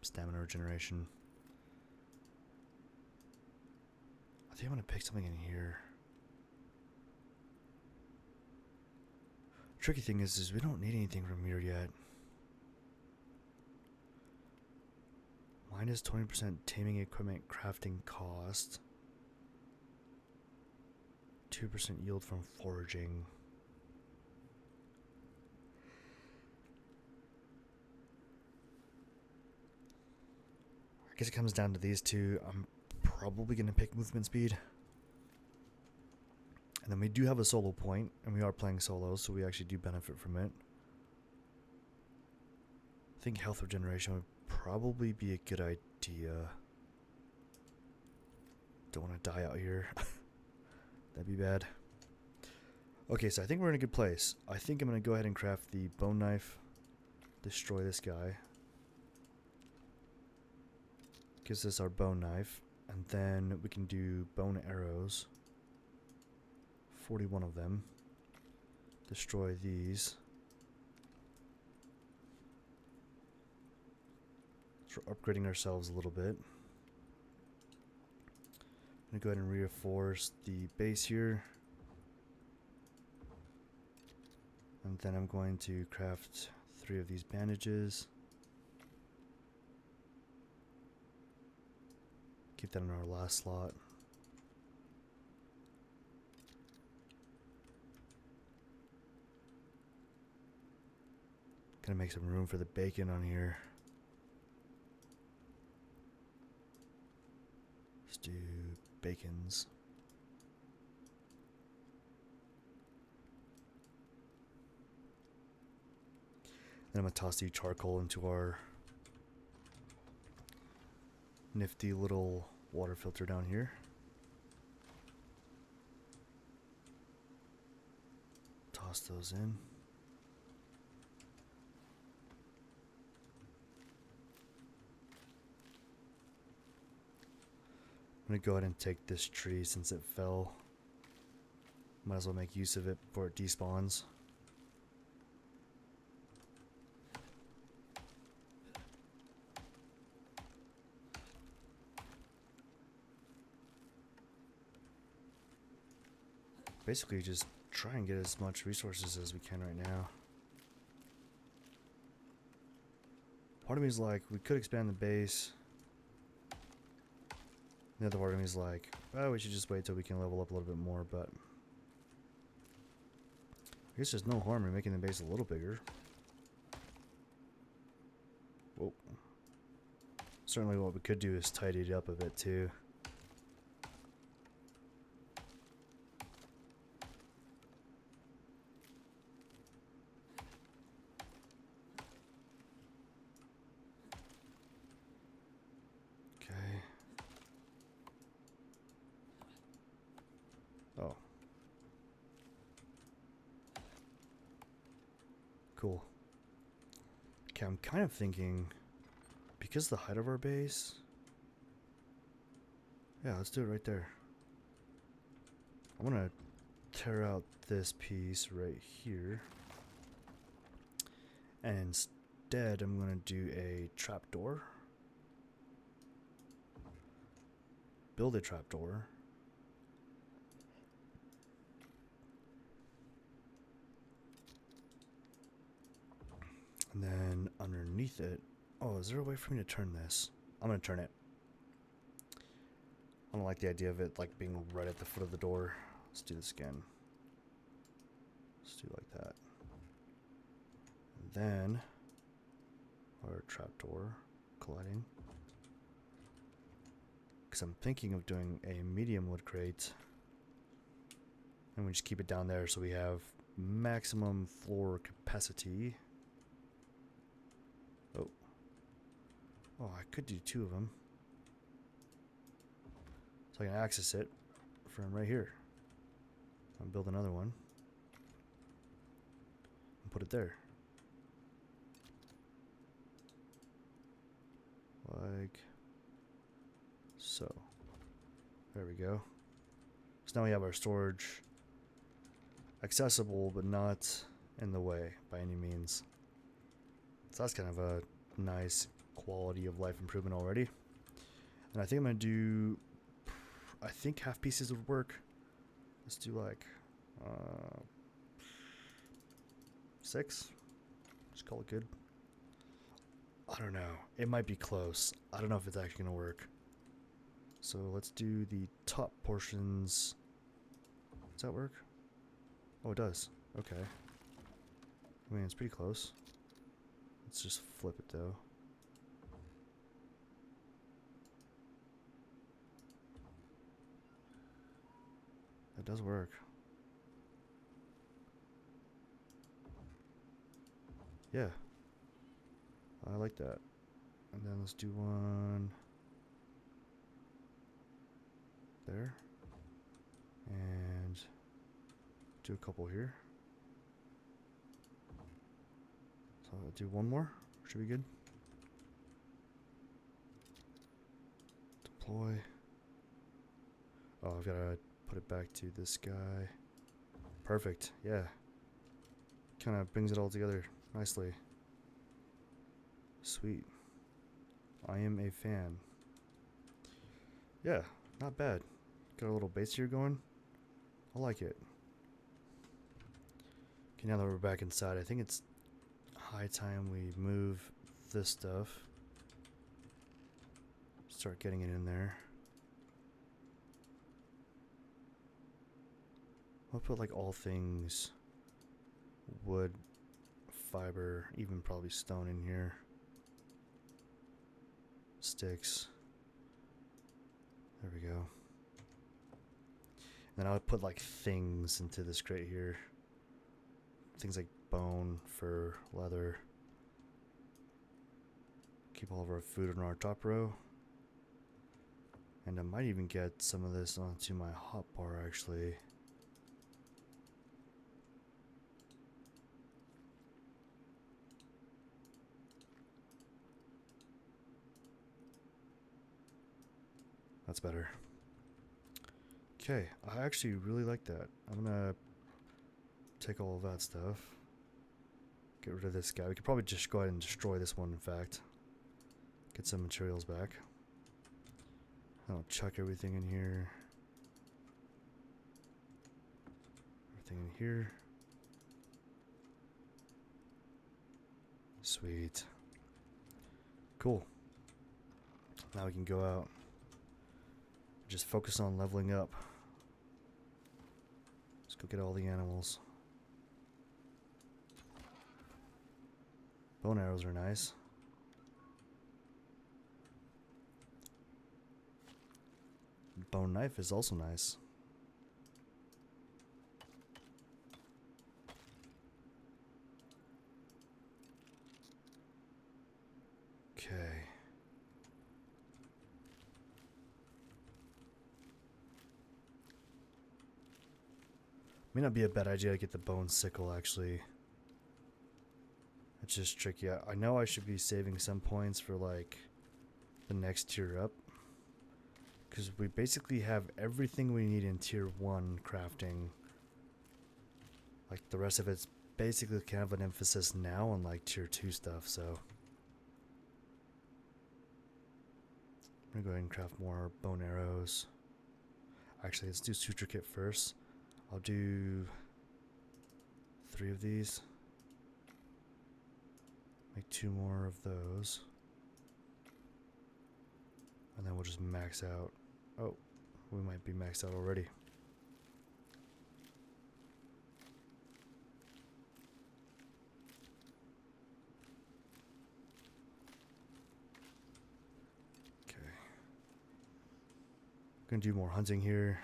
Stamina regeneration. I think I'm gonna pick something in here. Tricky thing is we don't need anything from here yet. Minus 20% taming equipment crafting cost. 2% yield from foraging. I guess it comes down to these two. I'm probably going to pick movement speed. And then we do have a solo point, and we are playing solo, so we actually do benefit from it. I think health regeneration would probably be a good idea. Don't want to die out here. That'd be bad. Okay, so I think we're in a good place. I think I'm going to go ahead and craft the bone knife. Destroy this guy. Gives us our bone knife. And then we can do bone arrows. 41 of them. Destroy these. So we're upgrading ourselves a little bit. I'm going to go ahead and reinforce the base here. And then I'm going to craft 3 of these bandages. Keep that in our last slot. Gonna make some room for the bacon on here. Let's do bacons. Then I'm gonna toss the charcoal into our nifty little water filter down here. Toss those in. I'm gonna go ahead and take this tree since it fell. Might as well make use of it before it despawns. Basically just try and get as much resources as we can right now. Part of me is like, we could expand the base. The other part of me is like, well, we should just wait till we can level up a little bit more, but I guess there's no harm in making the base a little bigger. Whoa. Certainly what we could do is tidy it up a bit too. Oh. Cool. Okay, I'm kind of thinking, because the height of our base... Yeah, let's do it right there. I'm gonna tear out this piece right here. And instead, I'm gonna do a trapdoor. build a trapdoor. And then underneath it, oh, is there a way for me to turn this? I'm gonna turn it. I don't like the idea of it like being right at the foot of the door. Let's do this again. Let's do it like that. And then our trapdoor colliding. Because I'm thinking of doing a medium wood crate. And we just keep it down there so we have maximum floor capacity. Oh. Oh, I could do 2 of them. So I can access it from right here. I'll build another one. And put it there. Like so. There we go. So now we have our storage accessible but not in the way by any means. So that's kind of a nice quality of life improvement already. And I think I'm going to do, I think half pieces would work. Let's do like 6. Just call it good. I don't know. It might be close. I don't know if it's actually going to work. So let's do the top portions. Does that work? Oh, it does. Okay. I mean, it's pretty close. Let's just flip it though. That does work. Yeah. I like that. And then let's do one there. And do a couple here. So I'll do one more. Should be good. Deploy. Oh, I've got to put it back to this guy. Perfect. Yeah. Kind of brings it all together nicely. Sweet. I am a fan. Yeah, not bad. Got a little base here going. I like it. Okay, now that we're back inside, I think it's high time we move this stuff. Start getting it in there. I'll put like all things wood, fiber, even probably stone in here. Sticks. There we go. And then I'll put like things into this crate here. Things like bone, fur, leather. Keep all of our food in our top row. And I might even get some of this onto my hotbar actually. That's better. Okay, I actually really like that. I'm gonna take all of that stuff. Get rid of this guy. We could probably just go ahead and destroy this one, in fact. Get some materials back. I'll chuck everything in here. Everything in here. Sweet. Cool. Now we can go out. Just focus on leveling up. Let's go get all the animals. Bone arrows are nice. Bone knife is also nice. Okay. May not be a bad idea to get the bone sickle actually. It's just tricky. I know I should be saving some points for like the next tier up. Because we basically have everything we need in tier 1 crafting. Like the rest of it's basically kind of an emphasis now on like tier 2 stuff, so. gonna go ahead and craft more bone arrows. Actually, let's do suture kit first. I'll do 3 of these. Make 2 more of those. And then we'll just max out. Oh, we might be maxed out already. Gonna do more hunting here.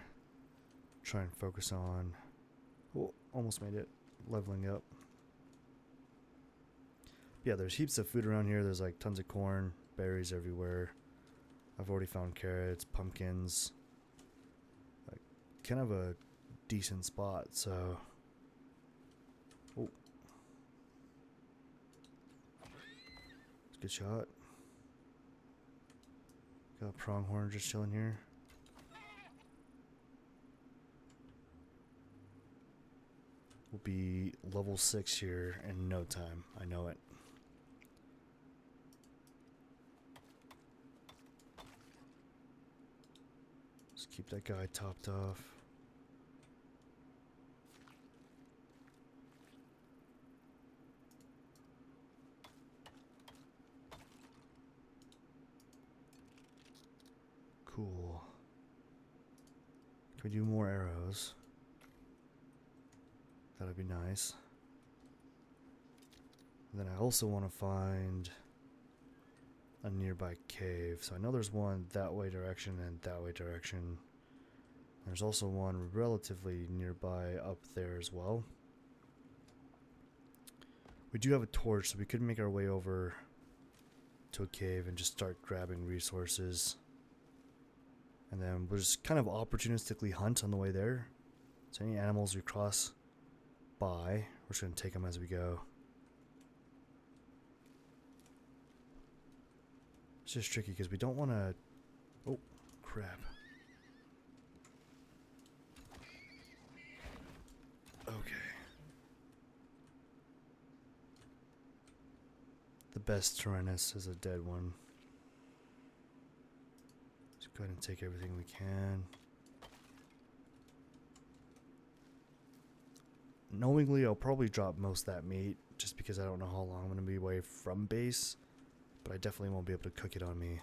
Try and focus on. Oh, almost made it. Leveling up. Yeah, there's heaps of food around here. There's like tons of corn, berries everywhere. I've already found carrots, pumpkins. Like, kind of a decent spot, so. Oh. It's a good shot. Got a pronghorn just chilling here. We'll be level 6 here in no time. I know it. Just keep that guy topped off. Cool. Can we do more arrows? That'd be nice. And then I also want to find a nearby cave. So I know there's one that way direction and that way direction. There's also one relatively nearby up there as well. We do have a torch, so we could make our way over to a cave and just start grabbing resources. And then we'll just kind of opportunistically hunt on the way there. So any animals we cross by, we're just going to take them as we go. It's just tricky because we don't want to... Oh, crap. Okay. The best Tyrannus is a dead one. Let's go ahead and take everything we can. Knowingly, I'll probably drop most of that meat just because I don't know how long I'm going to be away from base. But I definitely won't be able to cook it on me.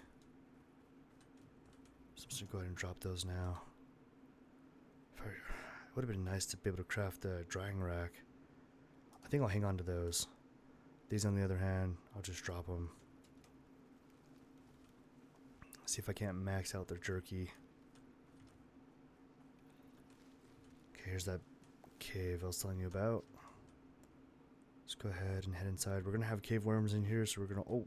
So I'm just going to go ahead and drop those now. It would have been nice to be able to craft a drying rack. I think I'll hang on to those. These, on the other hand, I'll just drop them. See if I can't max out their jerky. Okay, here's that cave I was telling you about. Let's go ahead and head inside. We're going to have cave worms in here, so we're going to... Oh!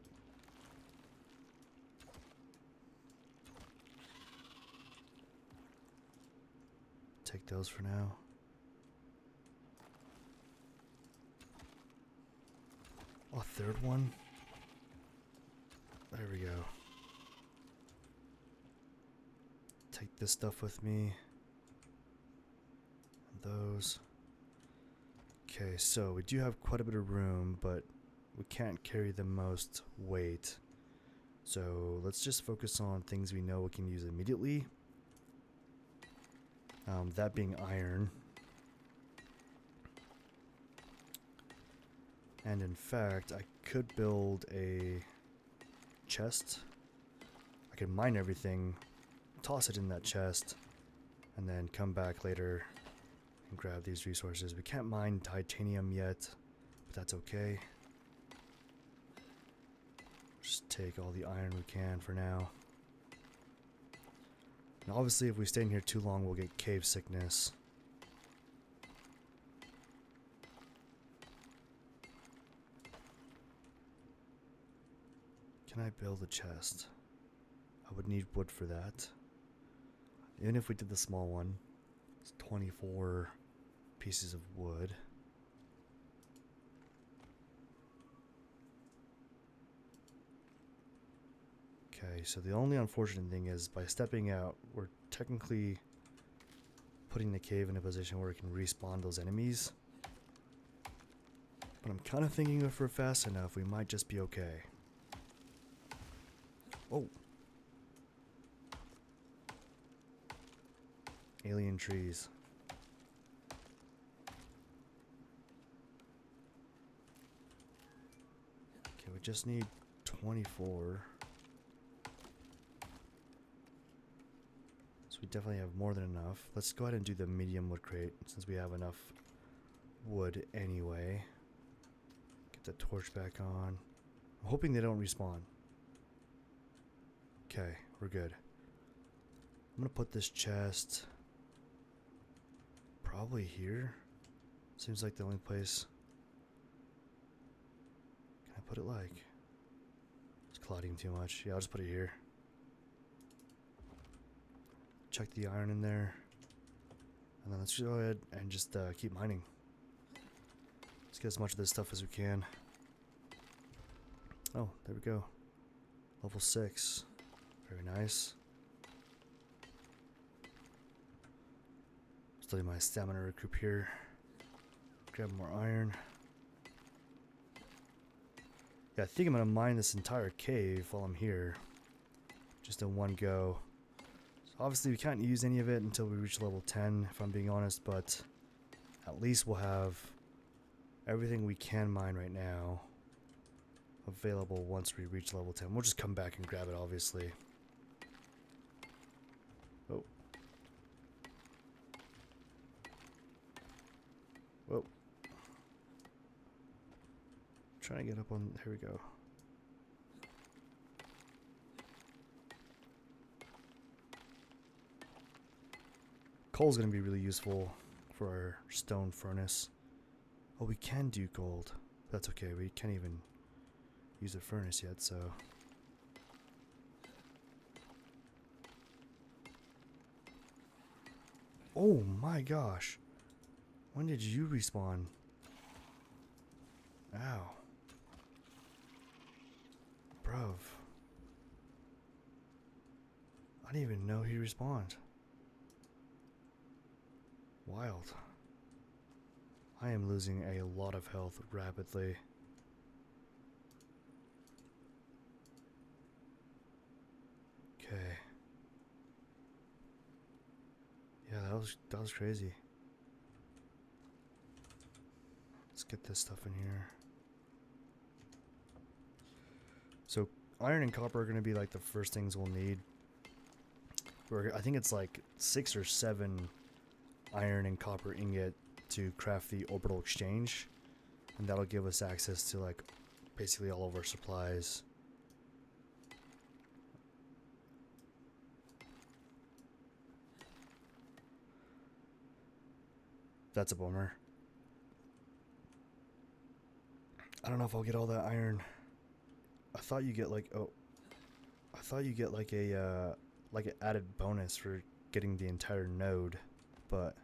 Take those for now. Oh, third one? There we go. Take this stuff with me. And those. Okay, so we do have quite a bit of room, but we can't carry the most weight. So let's just focus on things we know we can use immediately. That being iron. And in fact, I could build a chest. I could mine everything, toss it in that chest, and then come back later and grab these resources. We can't mine titanium yet, but that's okay. Just take all the iron we can for now. And obviously, if we stay in here too long, we'll get cave sickness. Can I build a chest? I would need wood for that. Even if we did the small one, it's 24 pieces of wood. Okay, so the only unfortunate thing is by stepping out, we're technically putting the cave in a position where it can respawn those enemies. But I'm kind of thinking if we're fast enough, we might just be okay. Oh. Alien trees. Okay, we just need 24. So we definitely have more than enough. Let's go ahead and do the medium wood crate since we have enough wood anyway. Get the torch back on. I'm hoping they don't respawn. Okay, we're good. I'm gonna put this chest probably here. Seems like the only place. Can I put it like? It's clouding too much. Yeah, I'll just put it here. Chuck the iron in there. And then let's go ahead and just keep mining. Let's get as much of this stuff as we can. Oh, there we go. Level 6. Very nice. Still need my stamina recoup here. Grab more iron. Yeah, I think I'm gonna mine this entire cave while I'm here. Just in one go. So obviously we can't use any of it until we reach level 10, if I'm being honest, but at least we'll have everything we can mine right now available once we reach level 10. We'll just come back and grab it, obviously. Oh. Whoa. Trying to get up on. Here we go. Coal's going to be really useful for our stone furnace. Oh, we can do gold. That's okay. We can't even use a furnace yet, so. Oh my gosh. When did you respawn? Ow. Bruv. I didn't even know he respawned. Wild. I am losing a lot of health rapidly. Okay. Yeah, that was crazy. Let's get this stuff in here. So iron and copper are going to be like the first things we'll need. I think it's like 6 or 7 iron and copper ingot to craft the orbital exchange, and that'll give us access to like basically all of our supplies. That's a bummer. I don't know if I'll get all that iron. I thought you get like I thought you get like a like an added bonus for getting the entire node, but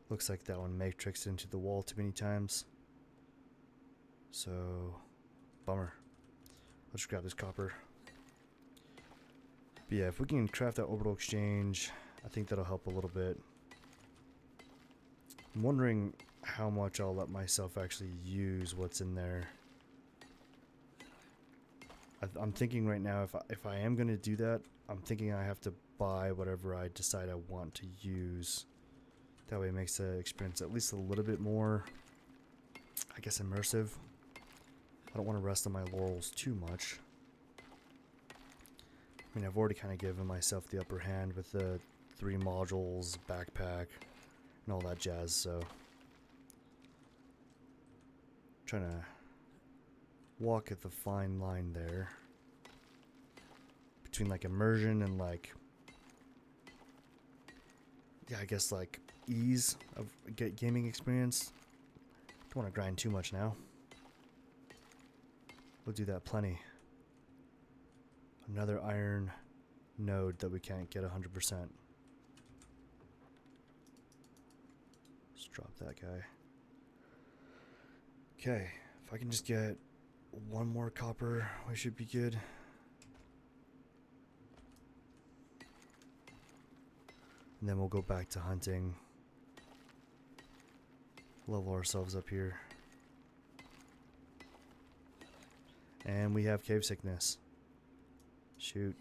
looks like that one matrixed into the wall too many times. So, bummer. Let's just grab this copper. But yeah, if we can craft that orbital exchange, I think that'll help a little bit. I'm wondering how much I'll let myself actually use what's in there. I'm thinking right now, if I am going to do that, I'm thinking I have to buy whatever I decide I want to use. That way it makes the experience at least a little bit more, I guess, immersive. I don't want to rest on my laurels too much. I mean, I've already kind of given myself the upper hand with the 3 modules, backpack, and all that jazz, so. Trying to walk at the fine line there between like immersion and like, yeah, I guess like ease of gaming experience. Don't want to grind too much now. We'll do that plenty. Another iron node that we can't get 100%. Let's drop that guy. Okay, if I can just get 1 more copper, we should be good. And then we'll go back to hunting. Level ourselves up here. And we have cave sickness. Shoot.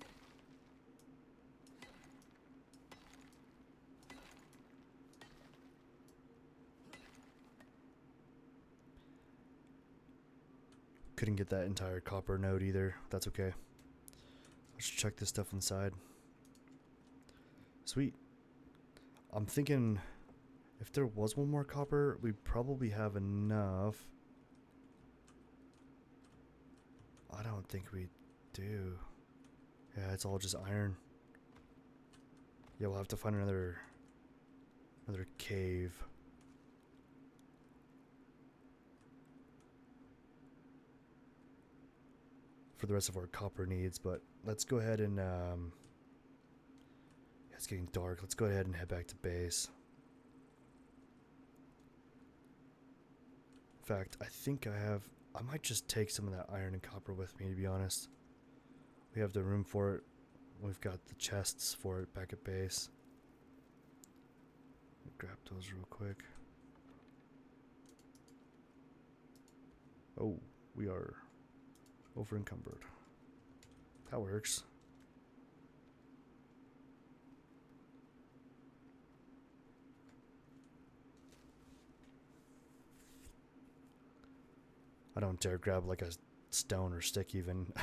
couldn't get that entire copper node either. That's okay. Let's check this stuff inside. Sweet. I'm thinking if there was one more copper, we'd probably have enough. I don't think we do. Yeah, it's all just iron. Yeah, we'll have to find another cave. For the rest of our copper needs, but let's go ahead and it's getting dark. Let's go ahead and head back to base. In fact, I think I might just take some of that iron and copper with me, to be honest. We have the room for it. We've got the chests for it back at base. Grab those real quick. Oh, we are over encumbered. That works. I don't dare grab like a stone or stick even.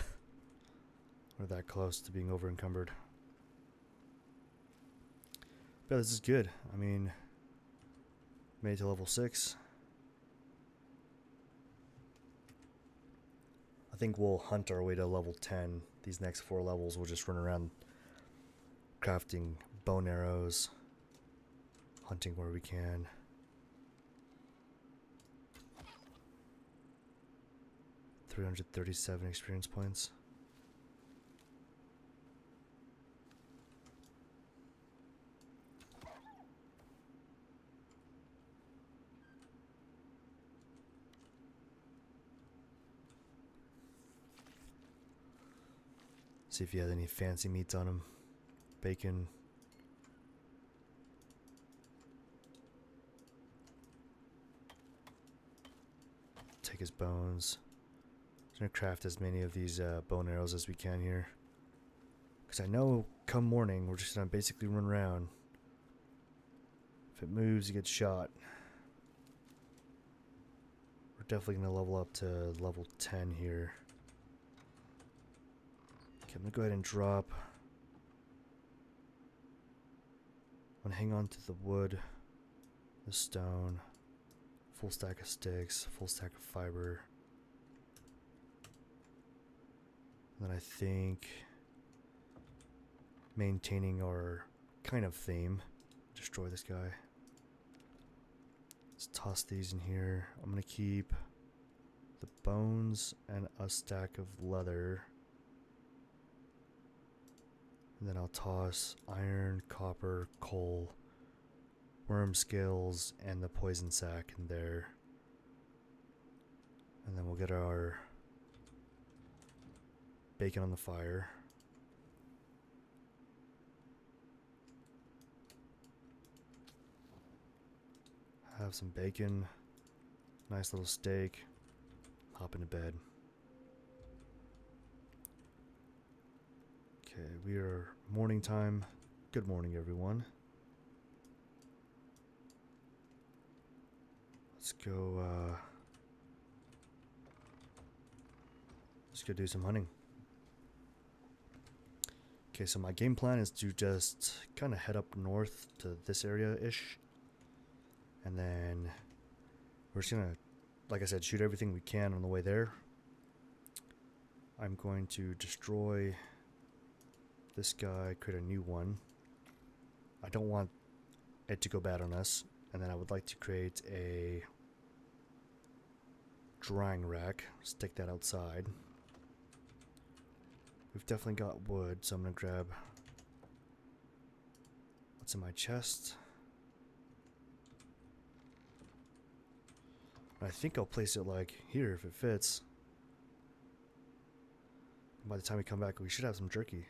We're that close to being over encumbered. But this is good. I mean, made it to level 6. I think we'll hunt our way to level 10. These next 4 levels we'll just run around crafting bone arrows, hunting where we can. $337 experience points. See if he has any fancy meats on him. Bacon. Take his bones. I'm gonna craft as many of these bone arrows as we can here. Because I know come morning we're just gonna basically run around. If it moves, you get shot. We're definitely gonna level up to level 10 here. Okay, I'm gonna go ahead and drop. I'm gonna hang on to the wood, the stone, full stack of sticks, full stack of fiber. And then I think maintaining our kind of theme. Destroy this guy. Let's toss these in here. I'm gonna keep the bones and a stack of leather. And then I'll toss iron, copper, coal, worm scales, and the poison sac in there. And then we'll get our bacon on the fire. Have some bacon, nice little steak, hop into bed. Okay, we are morning time. Good morning, everyone. Let's go do some hunting. Okay, so my game plan is to just kind of head up north to this area-ish. And then we're just gonna, like I said, shoot everything we can on the way there. I'm going to destroy this guy, create a new one. I don't want it to go bad on us. And then I would like to create a drying rack. Stick that outside. We've definitely got wood, so I'm going to grab what's in my chest. I think I'll place it like here if it fits. By the time we come back, we should have some jerky.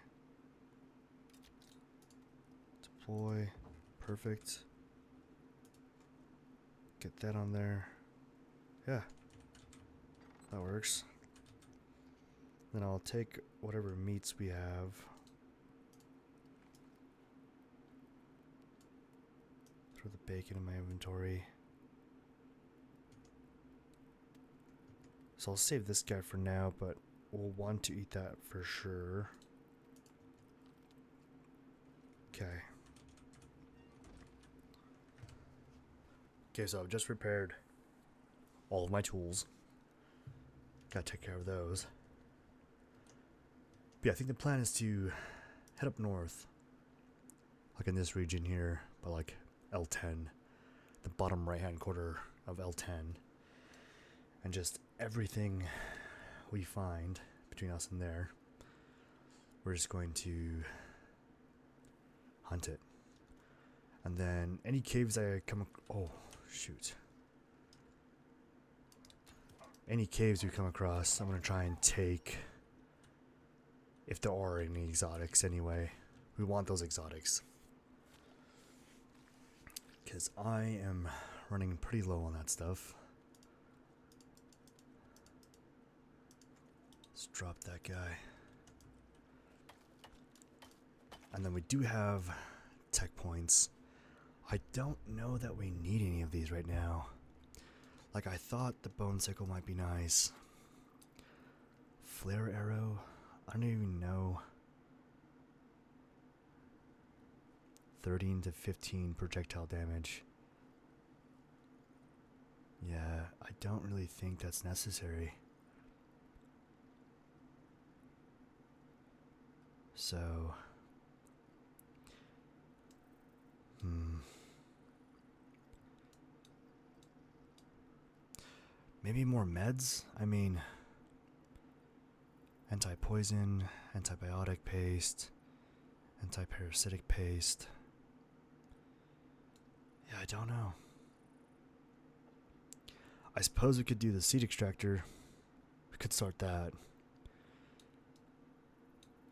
Deploy. Perfect. Get that on there. Yeah. That works. Then I'll take whatever meats we have. Throw the bacon in my inventory. So I'll save this guy for now, but we'll want to eat that for sure. Okay. Okay, so I've just repaired all of my tools. Gotta take care of those. But yeah, I think the plan is to head up north. Like in this region here, by like L10. The bottom right hand quarter of L10. And just everything we find between us and there, we're just going to hunt it. And then any caves I come... Oh, shoot. Any caves we come across, I'm going to try and take... If there are any exotics anyway. We want those exotics. Because I am running pretty low on that stuff. Let's drop that guy. And then we do have tech points. I don't know that we need any of these right now. Like, I thought the bone sickle might be nice. Flare arrow? I don't even know. 13 to 15 projectile damage. Yeah, I don't really think that's necessary. So... Maybe more meds? I mean... Anti-poison, antibiotic paste, anti-parasitic paste. Yeah, I don't know. I suppose we could do the seed extractor. We could start that.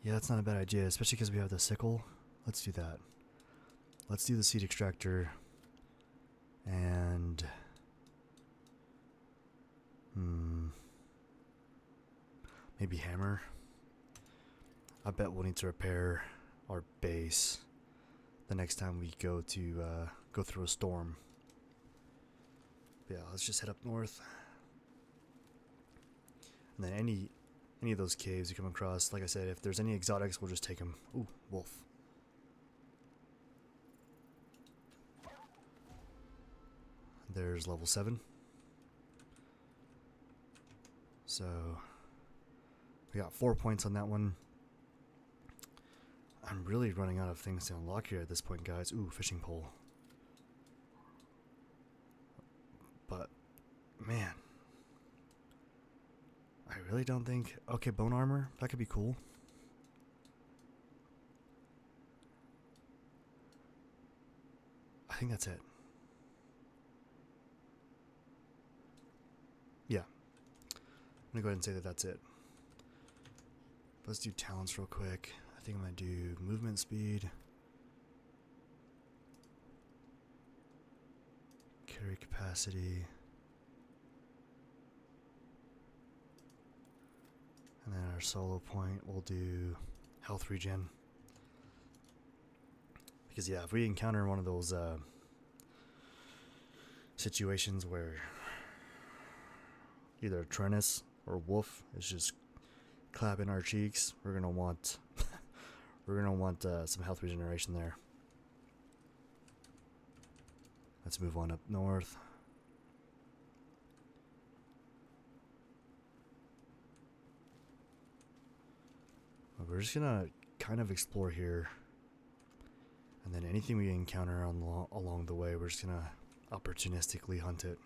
Yeah, that's not a bad idea, especially because we have the sickle. Let's do that. Let's do the seed extractor. And... maybe hammer. I bet we'll need to repair our base the next time we go to go through a storm. But yeah, let's just head up north. And then any of those caves you come across, like I said, if there's any exotics, we'll just take them. Ooh, wolf. There's level 7. So we got 4 points on that one. I'm really running out of things to unlock here at this point, guys. Ooh, fishing pole. But, man. I really don't think... Okay, bone armor. That could be cool. I think that's it. Yeah. I'm going to go ahead and say that that's it. Let's do talents real quick. I think I'm going to do movement speed. Carry capacity. And then our solo point, we'll do health regen. Because yeah, if we encounter one of those situations where either Trennis or Wolf is just clapping our cheeks, we're gonna want some health regeneration there. Let's move on up north. We're just gonna kind of explore here, and then anything we encounter along the way, we're just gonna opportunistically hunt it.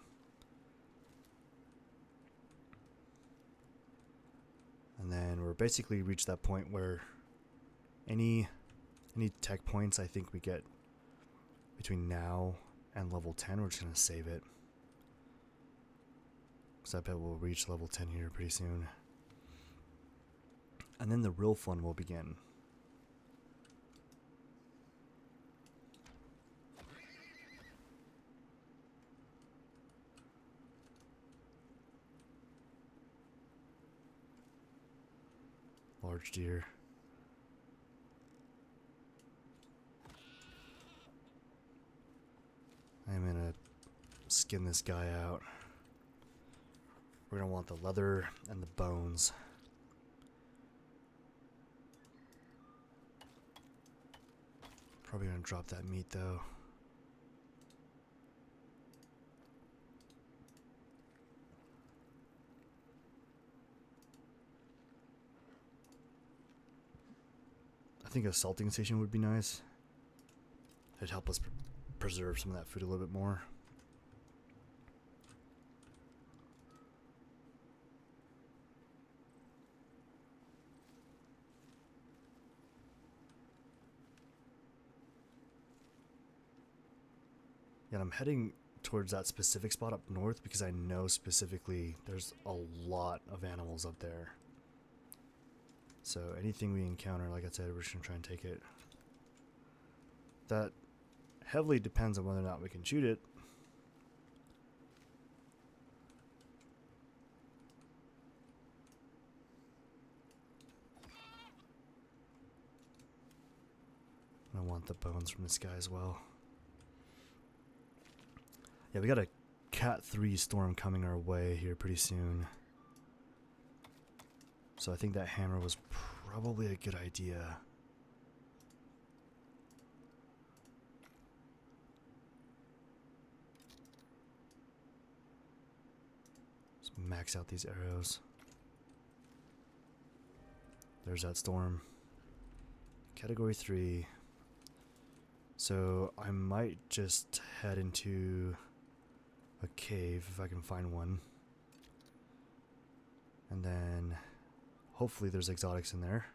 And then we're basically reached that point where any tech points I think we get between now and level 10, we're just gonna save it. Because I bet we'll reach level 10 here pretty soon. And then the real fun will begin. Large deer. I'm gonna skin this guy out. We're going to want the leather and the bones. Probably going to drop that meat though. I think a salting station would be nice. It'd help us preserve some of that food a little bit more. And I'm heading towards that specific spot up north because I know specifically there's a lot of animals up there. So anything we encounter, like I said, we're just going to try and take it. That heavily depends on whether or not we can shoot it. I want the bones from this guy as well. Yeah, we got a Cat 3 storm coming our way here pretty soon. So I think that hammer was probably a good idea. Let's max out these arrows. There's that storm. Category 3. So I might just head into a cave if I can find one. And then hopefully there's exotics in there.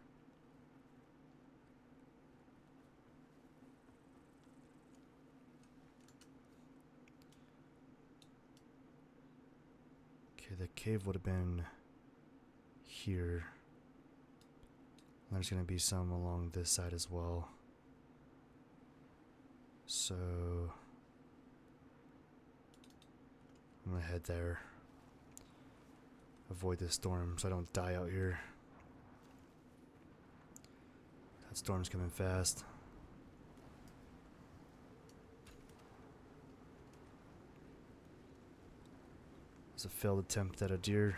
Okay, the cave would have been here. And there's going to be some along this side as well. So I'm going to head there. Avoid this storm so I don't die out here. That storm's coming fast. It's a failed attempt at a deer.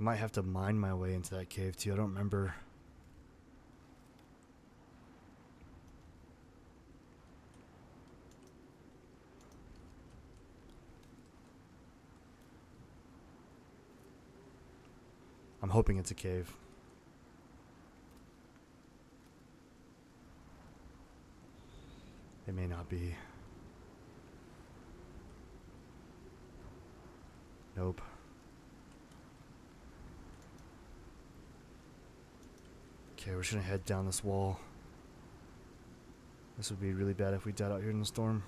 I might have to mine my way into that cave too. I don't remember. I'm hoping it's a cave. It may not be. Nope. Okay, we're just gonna head down this wall. This would be really bad if we died out here in the storm.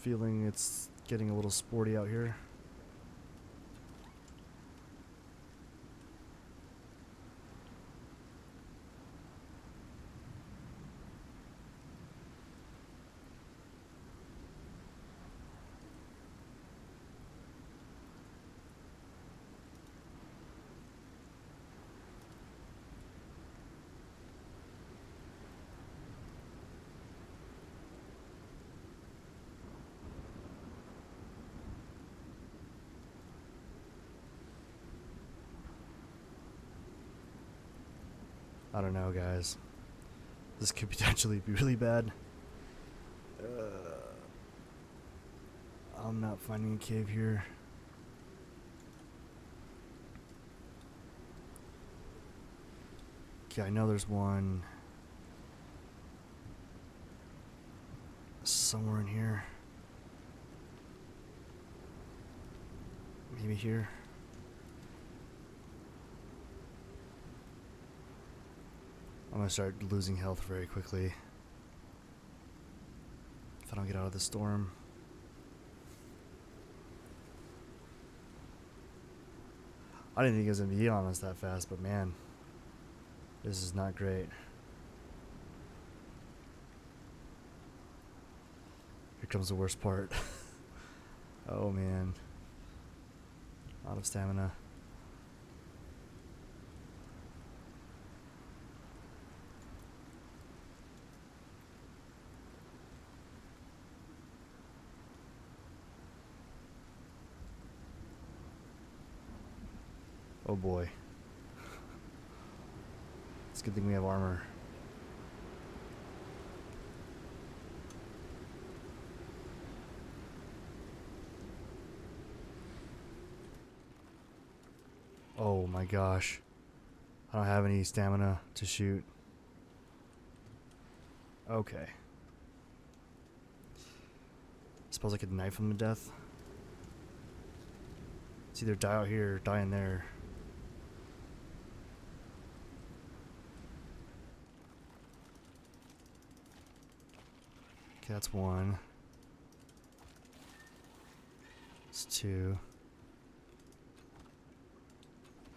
Feeling it's getting a little sporty out here. I don't know, guys. This could potentially be really bad. I'm not finding a cave here. Okay, I know there's one somewhere in here. Maybe here. I'm gonna start losing health very quickly if I don't get out of the storm. I didn't think it was gonna be on us that fast, but man, this is not great. Here comes the worst part. Oh man. Out of stamina. Oh boy. It's a good thing we have armor. Oh my gosh. I don't have any stamina to shoot. Okay. Suppose I could knife him to death. It's either die out here or die in there. Okay, that's one. It's two.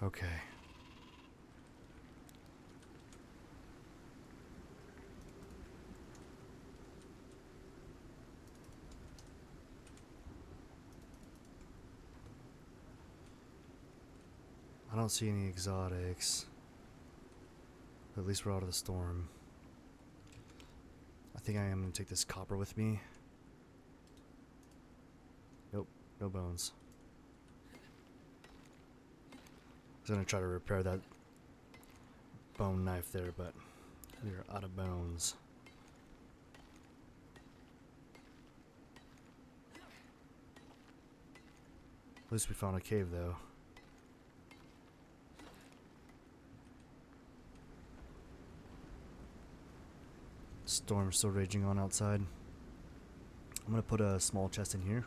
Okay. I don't see any exotics. But at least we're out of the storm. I think I am going to take this copper with me. Nope, no bones. I was going to try to repair that bone knife there, but we are out of bones. At least we found a cave, though. Storm's still raging on outside. I'm gonna put a small chest in here.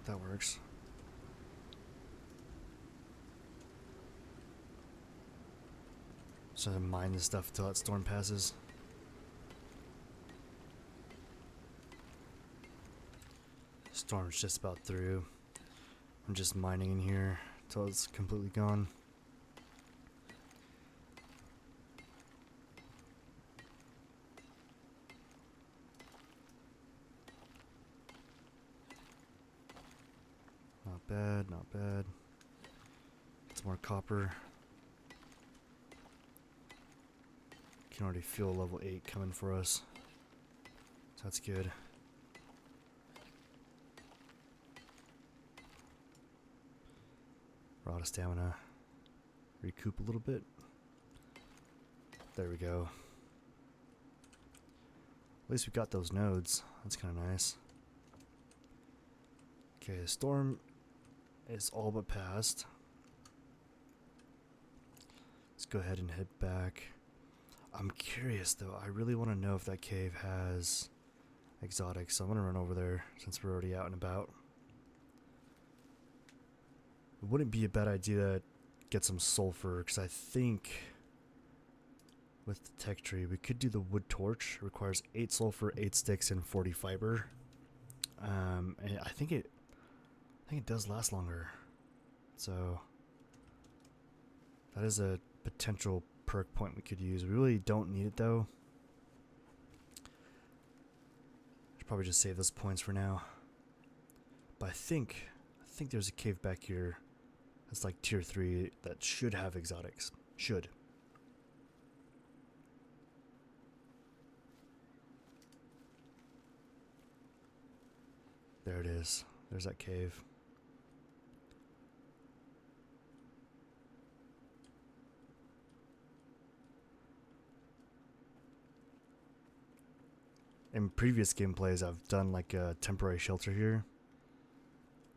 That works. So I mine this stuff until that storm passes. Storm's just about through. I'm just mining in here until it's completely gone. Not bad, not bad. Some more copper. Can already feel level 8 coming for us. So that's good. We're out of stamina. Recoup a little bit. There we go. At least we got those nodes. That's kind of nice. Okay, the storm is all but past. Let's go ahead and head back. I'm curious though. I really want to know if that cave has exotics. So I'm going to run over there since we're already out and about. It wouldn't be a bad idea to get some sulfur, because I think with the tech tree we could do the wood torch. It requires 8 sulfur, 8 sticks, and 40 fiber. And I think it does last longer. So that is a potential perk point we could use. We really don't need it though. Should probably just save those points for now. But I think there's a cave back here. It's like tier 3 that should have exotics. Should. There it is. There's that cave. In previous gameplays, I've done like a temporary shelter here,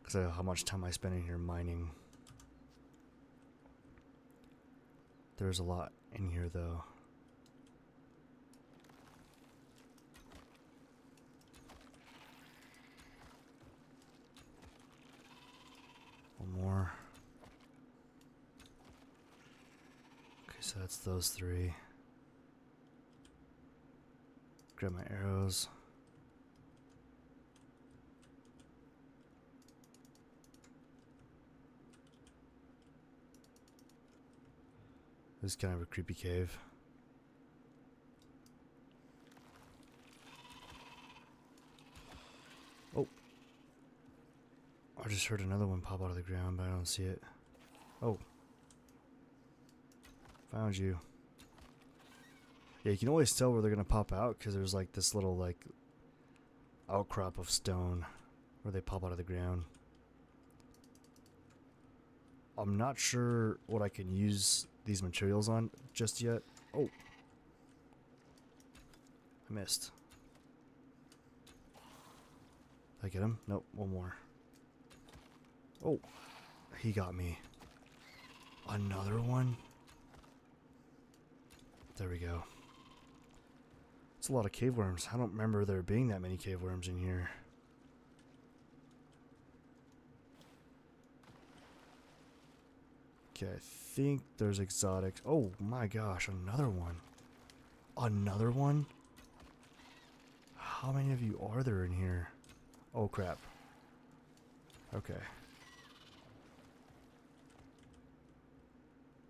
because of how much time I spend in here mining. There's a lot in here though. One more. Okay, so that's those 3. Grab my arrows. This is kind of a creepy cave. Oh. I just heard another one pop out of the ground, but I don't see it. Oh. Found you. Yeah, you can always tell where they're gonna pop out because there's like this little like outcrop of stone where they pop out of the ground. I'm not sure what I can use these materials on just yet. Oh, I missed. Did I get him? Nope, one more. Oh, he got me. Another one? There we go. It's a lot of cave worms. I don't remember there being that many cave worms in here. Okay, I think there's exotics. Oh my gosh, another one. Another one? How many of you are there in here? Oh crap. Okay.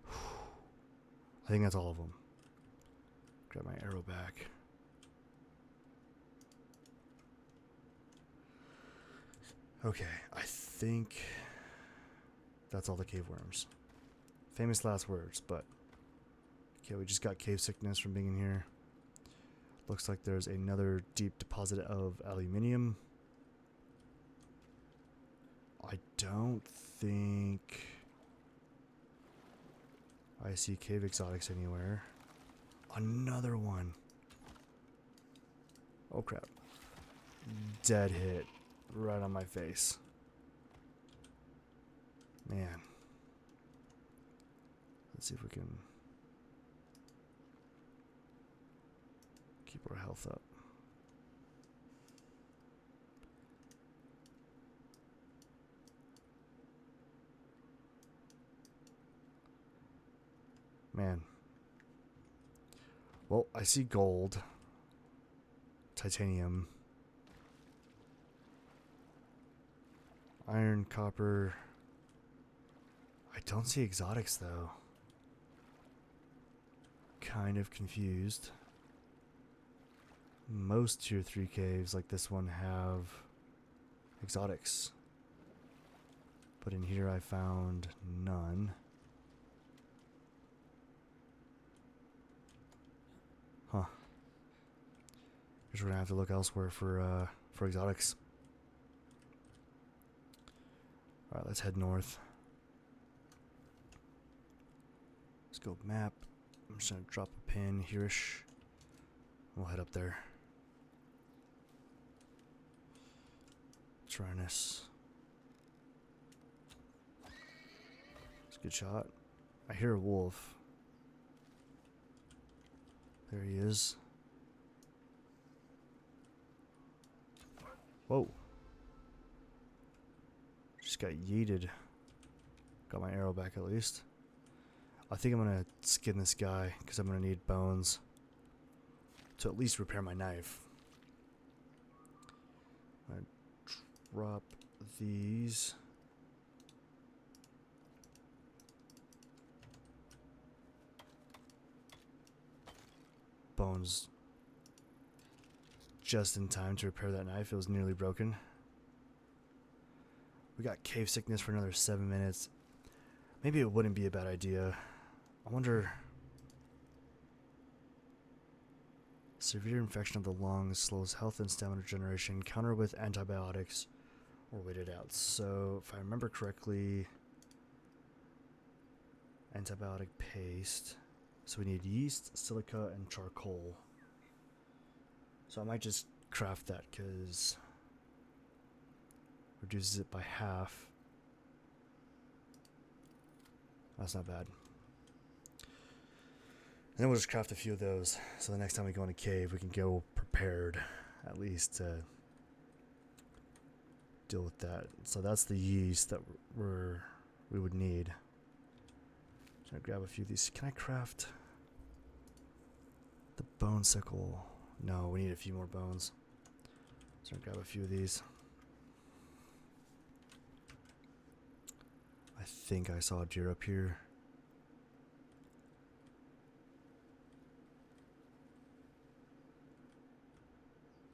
I think that's all of them. Grab my arrow back. Okay, I think that's all the cave worms. Famous last words, but okay, we just got cave sickness from being in here. Looks like there's another deep deposit of aluminium. I don't think I see cave exotics anywhere. Another one. Oh crap. Dead hit. Right on my face. Man. Let's see if we can keep our health up. Man. Well, I see gold, titanium, iron, copper. I don't see exotics though. Kind of confused. Most tier 3 caves like this one have exotics. But in here I found none. Huh. Guess we're gonna have to look elsewhere for exotics. Alright, let's head north. Let's go map. I'm just gonna drop a pin here-ish. We'll head up there. Tyrannus. It's a good shot. I hear a wolf. There he is. Whoa. Just got yeeted. Got my arrow back at least. I think I'm gonna skin this guy because I'm gonna need bones to at least repair my knife. I'm gonna drop these. Bones just in time to repair that knife. It was nearly broken. We got cave sickness for another 7 minutes. Maybe it wouldn't be a bad idea. I wonder. Severe infection of the lungs slows health and stamina generation. Counter with antibiotics or wait it out. So if I remember correctly, antibiotic paste. So we need yeast, silica, and charcoal. So I might just craft that because reduces it by half. That's not bad. And then we'll just craft a few of those. So the next time we go in a cave, we can go prepared, at least to deal with that. So that's the yeast that we would need. I'm gonna grab a few of these. Can I craft the bone sickle? No, we need a few more bones. So I'm gonna grab a few of these. I think I saw a deer up here.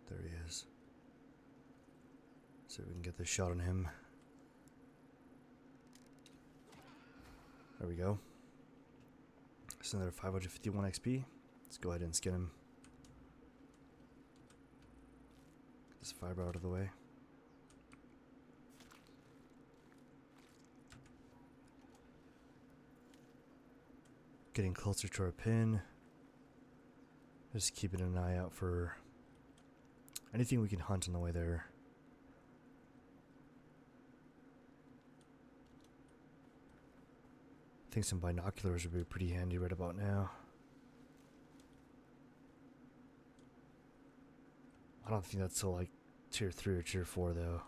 There he is. See if we can get this shot on him. There we go. It's another 551 XP. Let's go ahead and skin him. Get this fiber out of the way. Getting closer to our pin. Just keeping an eye out for anything we can hunt on the way there. I think some binoculars would be pretty handy right about now. I don't think that's till like tier 3 or tier 4 though.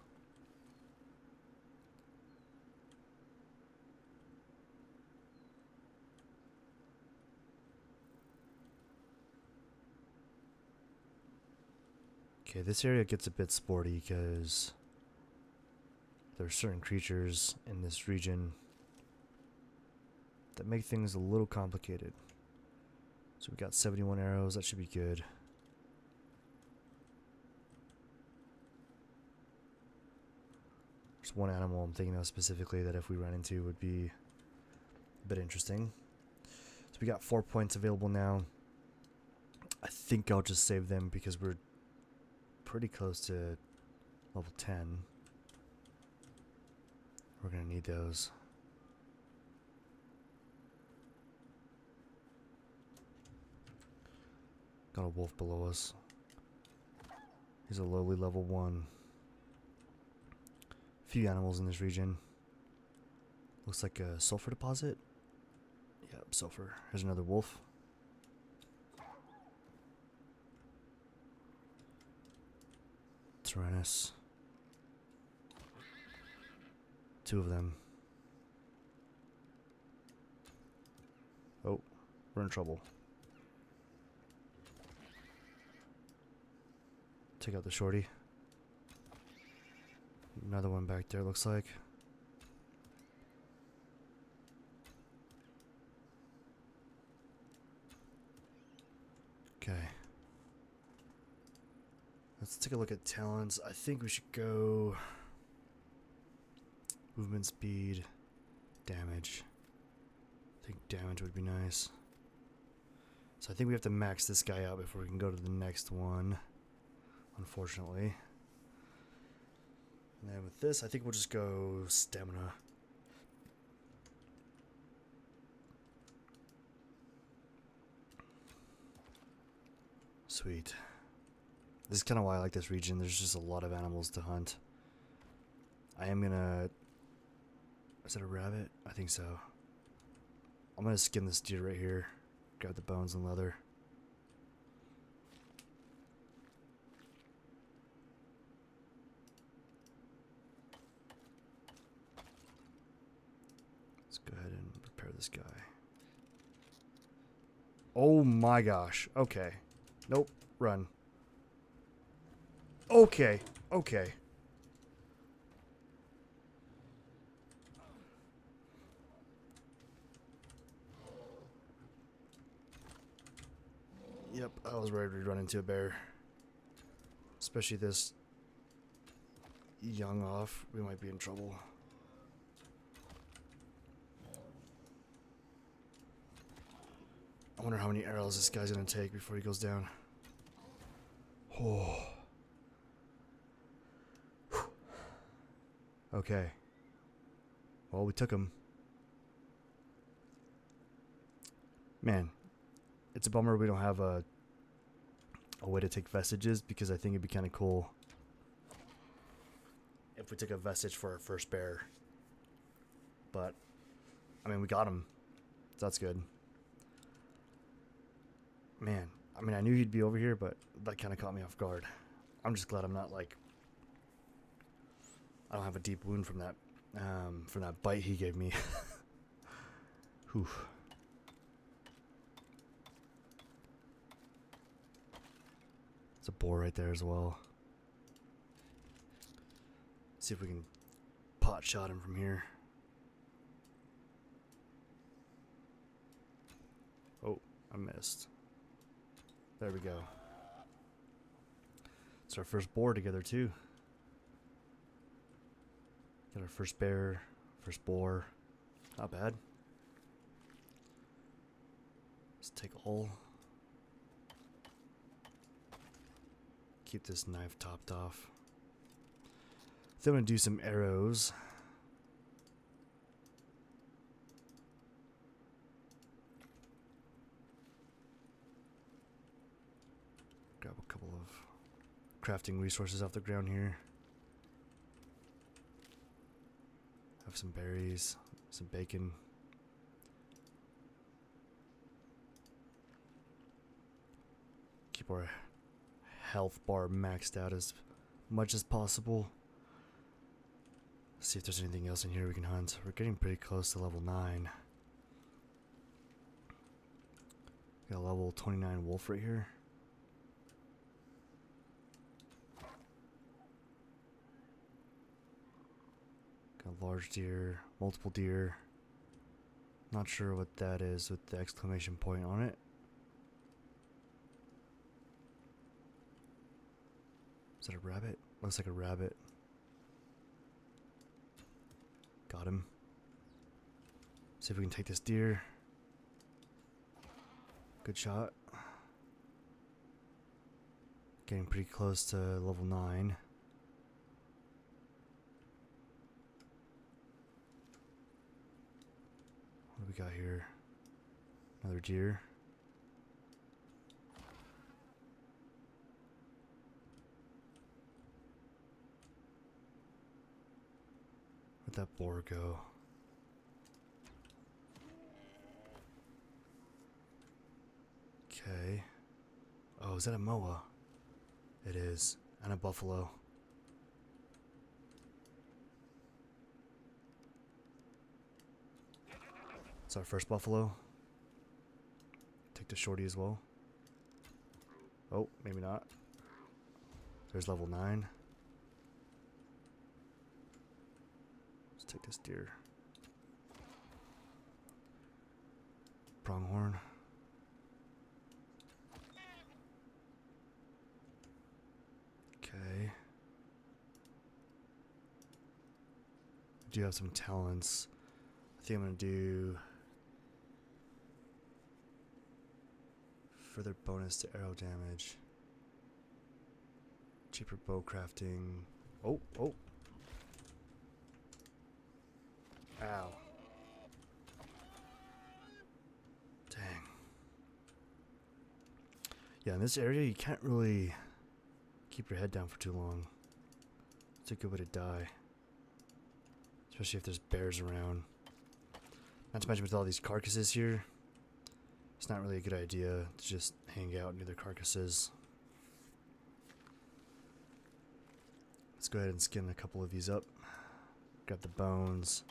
Okay, this area gets a bit sporty because there are certain creatures in this region that make things a little complicated. So we got 71 arrows, that should be good. There's one animal I'm thinking of specifically that if we run into would be a bit interesting. So we got 4 points available now. I think I'll just save them because we're pretty close to level 10. We're gonna need those. Got a wolf below us. He's a lowly level 1. Few animals in this region. Looks like a sulfur deposit. Yep, sulfur. Here's another wolf. Tyrannus. 2 of them. Oh, we're in trouble. Take out the shorty. Another one back there, looks like. Okay. Let's take a look at talents. I think we should go movement speed, damage. I think damage would be nice. So I think we have to max this guy out before we can go to the next one, unfortunately. And then with this, I think we'll just go stamina. Sweet. This is kind of why I like this region. There's just a lot of animals to hunt. I am gonna... Is it a rabbit? I think so. I'm gonna skin this deer right here. Grab the bones and leather. Let's go ahead and prepare this guy. Oh my gosh. Okay. Nope. Run. Okay. Okay. Yep, I was ready to run into a bear. Especially this young off. We might be in trouble. I wonder how many arrows this guy's gonna take before he goes down. Oh. Okay. Well, we took him. Man, it's a bummer we don't have a way to take vestiges, because I think it'd be kind of cool if we took a vestige for our first bear. But, I mean, we got him. So that's good. Man, I mean, I knew he'd be over here, but that kind of caught me off guard. I'm just glad I'm not like... I don't have a deep wound from that bite he gave me. Whew. There's a boar right there as well. See if we can pot shot him from here. Oh, I missed. There we go. It's our first boar together too. Got our first bear, first boar. Not bad. Let's take all. Keep this knife topped off. Then I'm gonna do some arrows. Grab a couple of crafting resources off the ground here. Have some berries, some bacon. Keep our health bar maxed out as much as possible. See if there's anything else in here we can hunt. We're getting pretty close to level 9. Got a level 29 wolf right here. Got a large deer, multiple deer. Not sure what that is with the exclamation point on it. Is that a rabbit? Looks like a rabbit. Got him. See if we can take this deer. Good shot. Getting pretty close to level 9. What do we got here? Another deer. Where'd that boar go? Okay. Oh, is that a moa? It is. And a buffalo. It's our first buffalo. Take the shorty as well. Oh, maybe not. There's level 9. Let's take this deer. Pronghorn. Okay. I do have some talents. I think I'm gonna do further bonus to arrow damage. Cheaper bow crafting. Oh, oh. Ow. Dang. Yeah, in this area you can't really keep your head down for too long. It's a good way to die. Especially if there's bears around. Not to mention with all these carcasses here, it's not really a good idea to just hang out near the carcasses. Let's go ahead and skin a couple of these up. Grab the bones.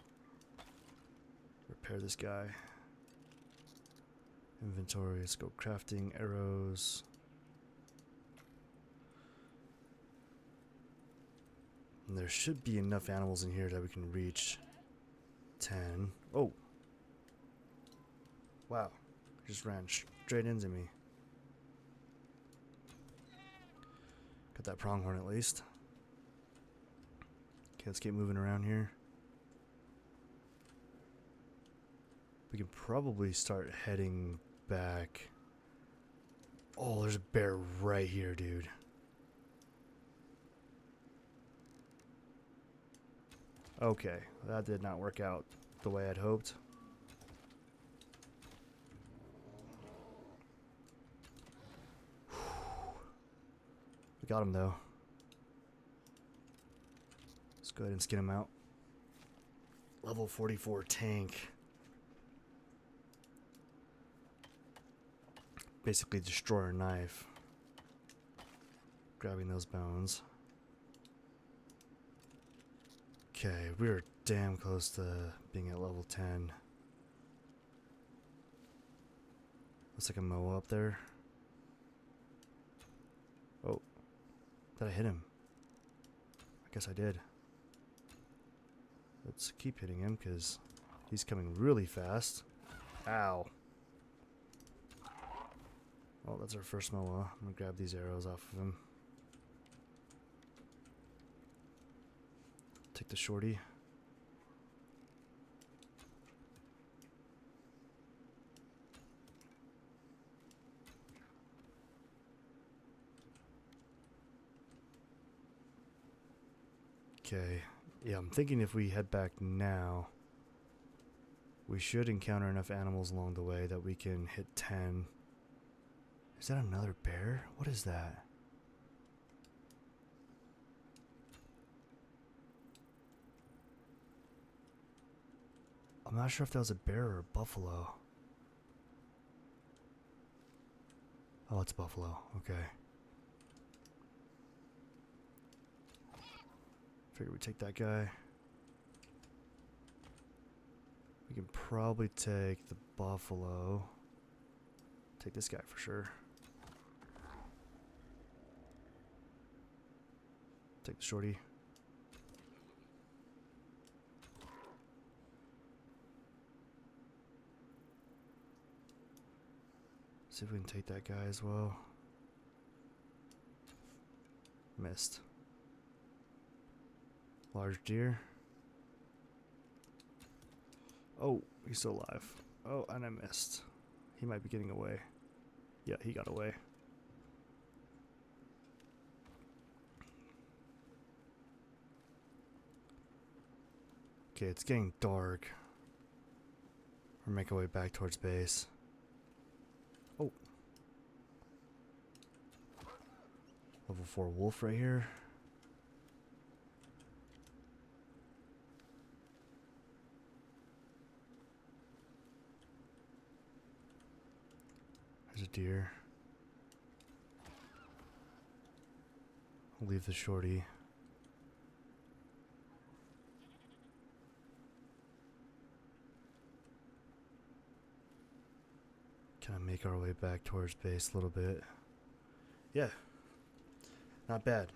Repair this guy. Inventory, let's go crafting arrows. And there should be enough animals in here that we can reach 10. Oh! Wow. Just ran straight into me. Got that pronghorn at least. Okay, let's get moving around here. We can probably start heading back. Oh, there's a bear right here, dude. Okay, that did not work out the way I'd hoped. We got him though. Let's go ahead and skin him out. Level 44 tank. Basically destroyer knife. Grabbing those bones. Okay, we're damn close to being at level 10. Looks like a moa up there. Oh, did I hit him? I guess I did. Let's keep hitting him because he's coming really fast. Ow. Well, that's our first moa. I'm gonna grab these arrows off of him. Take the shorty. Okay. Yeah, I'm thinking if we head back now, we should encounter enough animals along the way that we can hit 10. Is that another bear? What is that? I'm not sure if that was a bear or a buffalo. Oh, it's a buffalo. Okay. Figure we take that guy. We can probably take the buffalo. Take this guy for sure. Take the shorty. See if we can take that guy as well. Missed. Large deer. Oh, he's still alive. Oh, and I missed. He might be getting away. Yeah, he got away. Okay, it's getting dark. We're making our way back towards base. Oh. Level 4 wolf right here. There's a deer. I'll leave the shorty. Kind of make our way back towards base a little bit. Yeah. Not bad.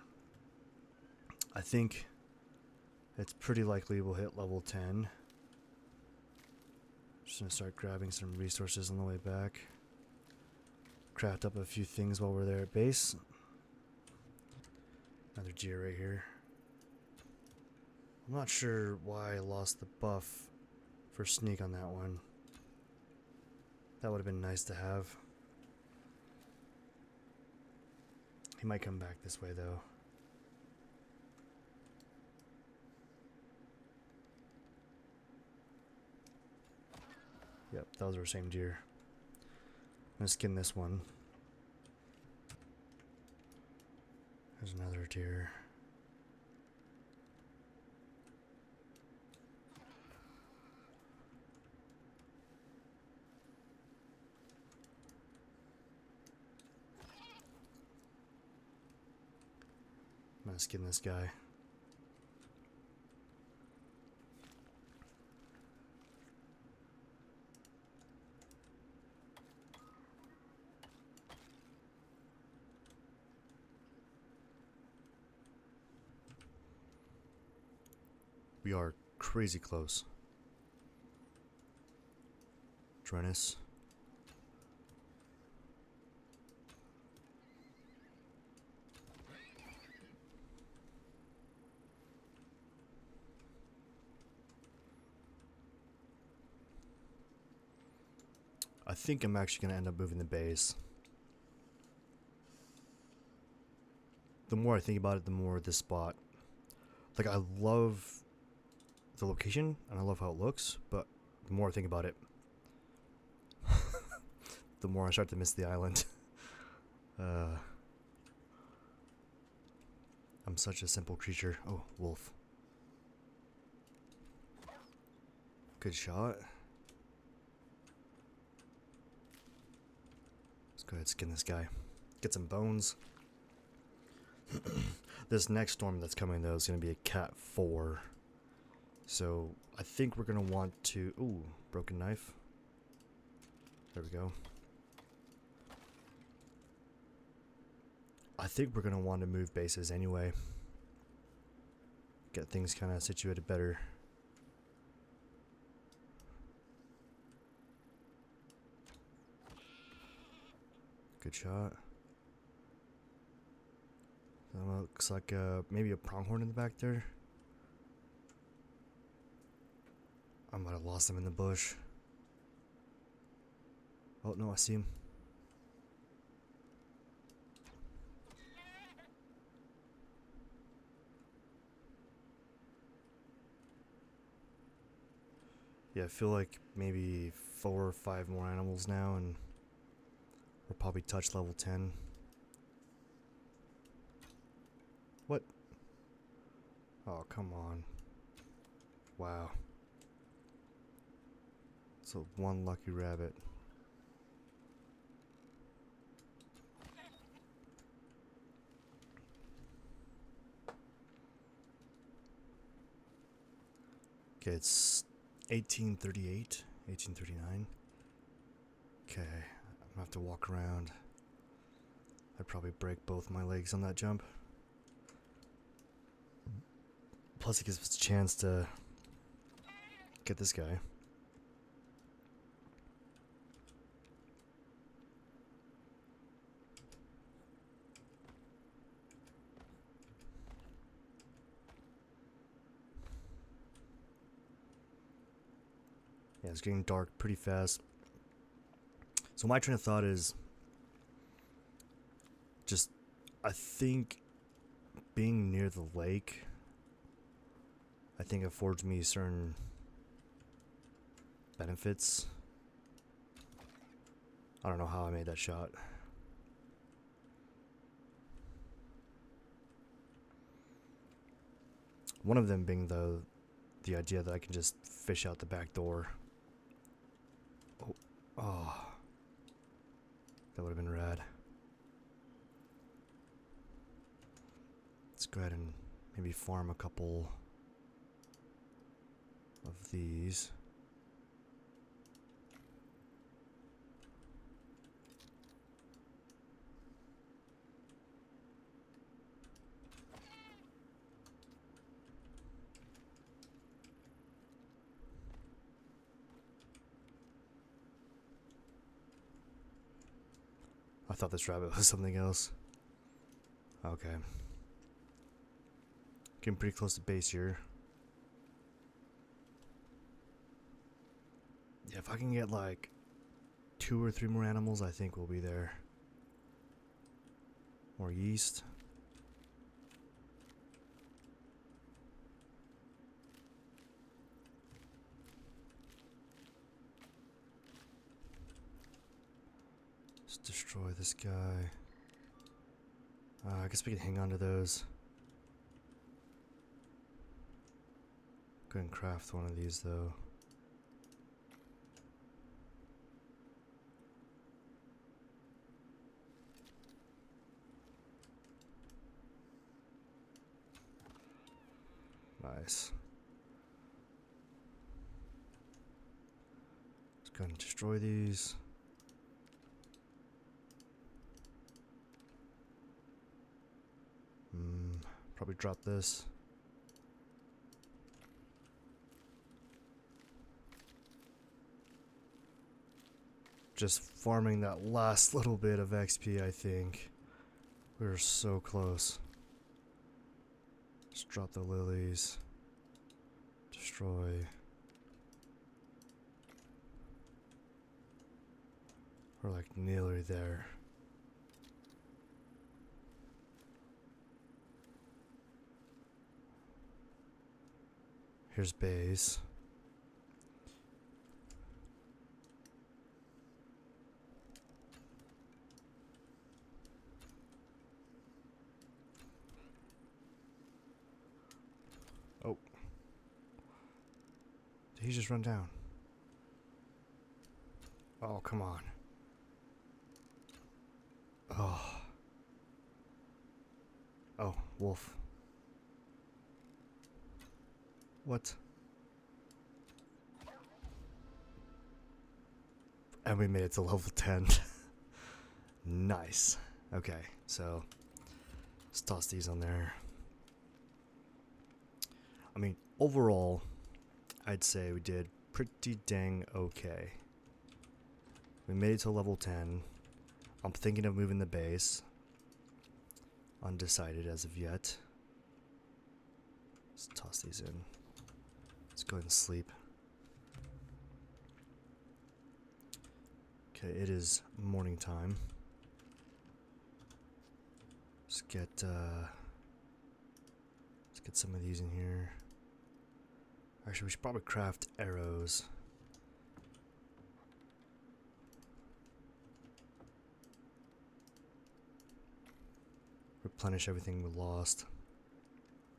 I think it's pretty likely we'll hit level 10. Just gonna start grabbing some resources on the way back. Craft up a few things while we're there at base. Another deer right here. I'm not sure why I lost the buff for sneak on that one. That would have been nice to have. He might come back this way though. Yep, that was our same deer. I'm gonna skin this one. There's another deer. I'm gonna skin this guy. We are crazy close. Drennis. I think I'm actually going to end up moving the base. The more I think about it, the more this spot... Like, I love the location, and I love how it looks, but the more I think about it, the more I start to miss the island. I'm such a simple creature. Oh, wolf. Good shot. Let's go ahead and skin this guy. Get some bones. This next storm that's coming, though, is going to be a Cat 4. So, I think we're going to want to... Ooh, broken knife. There we go. I think we're going to want to move bases anyway. Get things kind of situated better. Good shot. Looks like maybe a pronghorn in the back there. I might have lost him in the bush. Oh no, I see him. Yeah, I feel like maybe 4 or 5 more animals now, and we'll probably touch level 10. What? Oh, come on. Wow. It's a one lucky rabbit. Okay, it's 1838, 1839. Okay, I'm gonna have to walk around. I'd probably break both my legs on that jump. Plus, it gives us a chance to get this guy. Yeah, it's getting dark pretty fast. So my train of thought is just, I think being near the lake, I think affords me certain benefits. I don't know how I made that shot. One of them being the idea that I can just fish out the back door. Oh, that would have been rad. Let's go ahead and maybe farm a couple of these. I thought this rabbit was something else. Okay. Getting pretty close to base here. Yeah, if I can get like 2 or 3 more animals, I think we'll be there. More yeast. Let's destroy this guy. I guess we can hang on to those. Go ahead and craft one of these though. Nice. Let's go ahead and destroy these. Probably drop this. Just farming that last little bit of XP, I think. We're so close. Just drop the lilies. Destroy. We're like nearly there. Here's base. Oh. Did he just run down? Oh, come on. Oh. Oh, wolf. What? And we made it to level 10. Nice. Okay, so let's toss these on there. I mean, overall, I'd say we did pretty dang okay. We made it to level 10. I'm thinking of moving the base. Undecided as of yet. Let's toss these in. Let's go ahead and sleep. Okay, it is morning time. Let's get some of these in here. Actually, we should probably craft arrows. replenish everything we lost.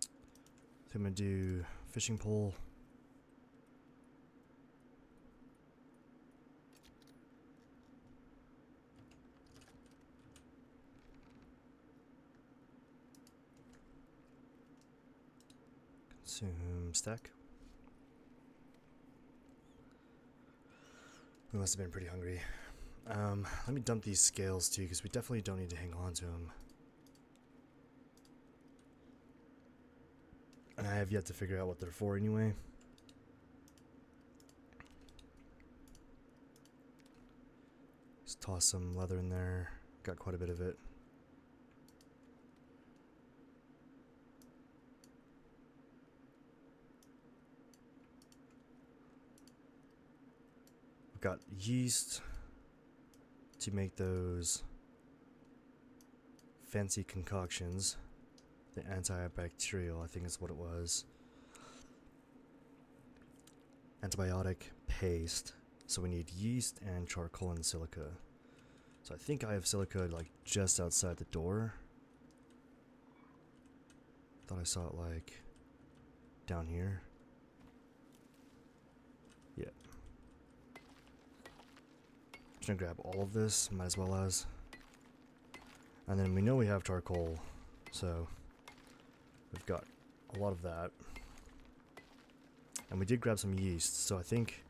So I'm gonna do fishing pole. Consume stack. We must have been pretty hungry. Let me dump these scales too, because we definitely don't need to hang on to them. And I have yet to figure out what they're for anyway. Just toss some leather in there. Got quite a bit of it. We've got yeast to make those fancy concoctions. The antibacterial, I think is what it was. Antibiotic paste. So we need yeast and charcoal and silica. So I think I have silica like just outside the door. Thought I saw it like down here. Yeah. Just gonna grab all of this, might as well as. And then we know we have charcoal, so we've got a lot of that. And we did grab some yeast, so I think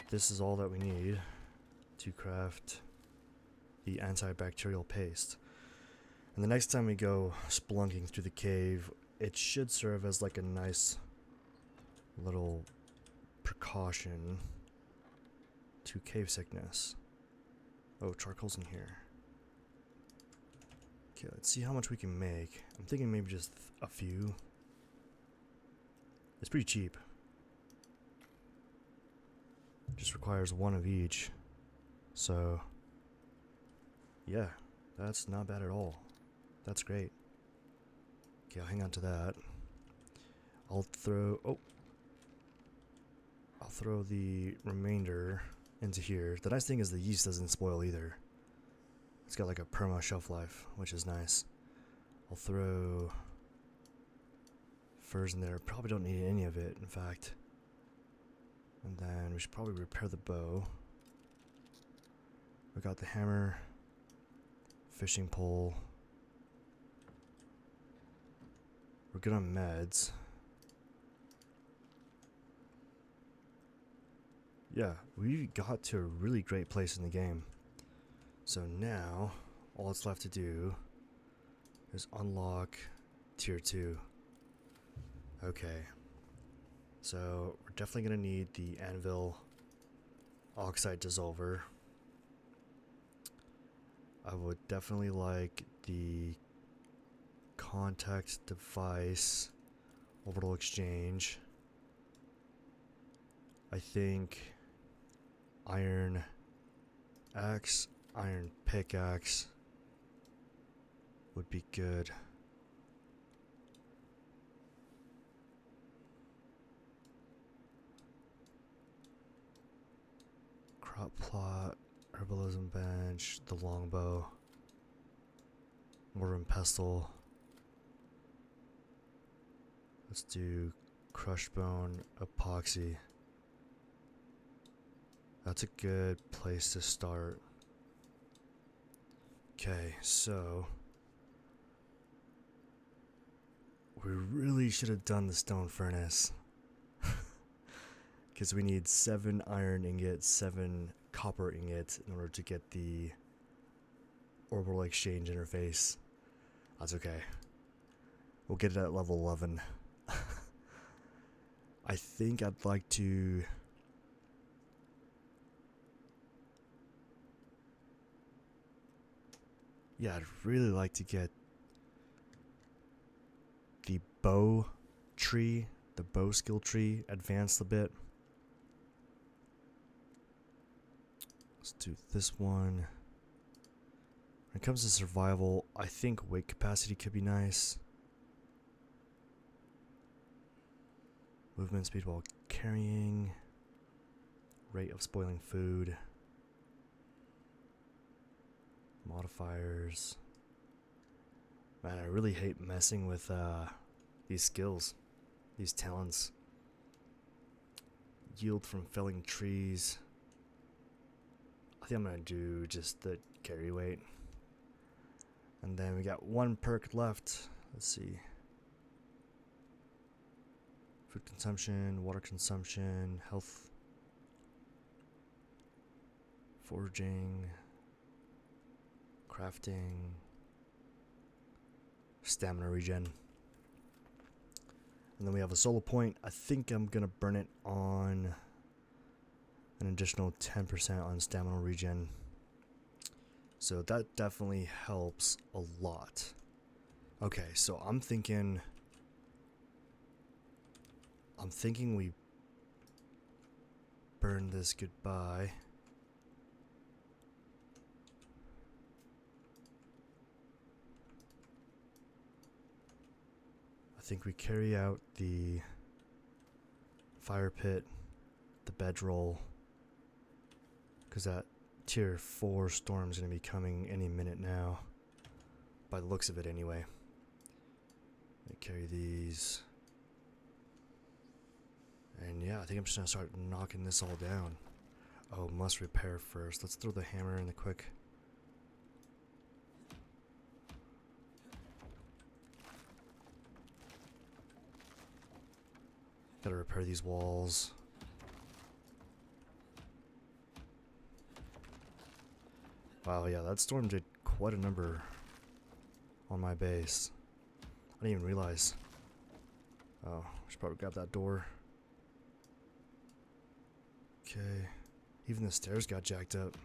this is all that we need to craft the antibacterial paste. And the next time we go spelunking through the cave, it should serve as like a nice little precaution to cave sickness. Oh, charcoal's in here. Okay, let's see how much we can make. I'm thinking maybe just a few. It's pretty cheap. Just requires one of each. So, yeah, that's not bad at all. That's great. Okay, I'll hang on to that. I'll throw the remainder into here. The nice thing is the yeast doesn't spoil either. It's got like a perma shelf life, which is nice. I'll throw furs in there. Probably don't need any of it, in fact. And then we should probably repair the bow. We got the hammer, fishing pole. We're good on meds. Yeah, we got to a really great place in the game. So now, all that's left to do is unlock tier 2. Okay. So, we're definitely going to need the anvil oxide dissolver. I would definitely like the contact device orbital exchange. I think iron axe, iron pickaxe would be good. Crop plot, herbalism bench, the longbow, mortar and pestle. Let's do crushed bone, epoxy. That's a good place to start. Okay, so we really should have done the stone furnace. Because we need 7 iron ingots, 7 copper ingots in order to get the orbital exchange interface. That's okay. We'll get it at level 11. I think I'd like to... Yeah, I'd really like to get the bow tree, the bow skill tree, advanced a bit. Let's do this one. When it comes to survival, I think weight capacity could be nice. Movement speed while carrying. Rate of spoiling food. Modifiers. Man, I really hate messing with these skills, these talents. Yield from felling trees. I think I'm gonna do just the carry weight. And then we got one perk left. Let's see. Food consumption, water consumption, health, foraging, crafting, stamina regen. And then we have a solo point. I think I'm gonna burn it on an additional 10% on stamina regen. So that definitely helps a lot. Okay, so I'm thinking we burn this goodbye. I think we carry out the fire pit, the bedroll, because that tier 4 storm is going to be coming any minute now, by the looks of it anyway. I carry these. And yeah, I think I'm just going to start knocking this all down. Oh, must repair first. Let's throw the hammer in the quick. Gotta repair these walls. Wow, yeah, that storm did quite a number on my base. I didn't even realize. Oh, I should probably grab that door. Okay. Even the stairs got jacked up.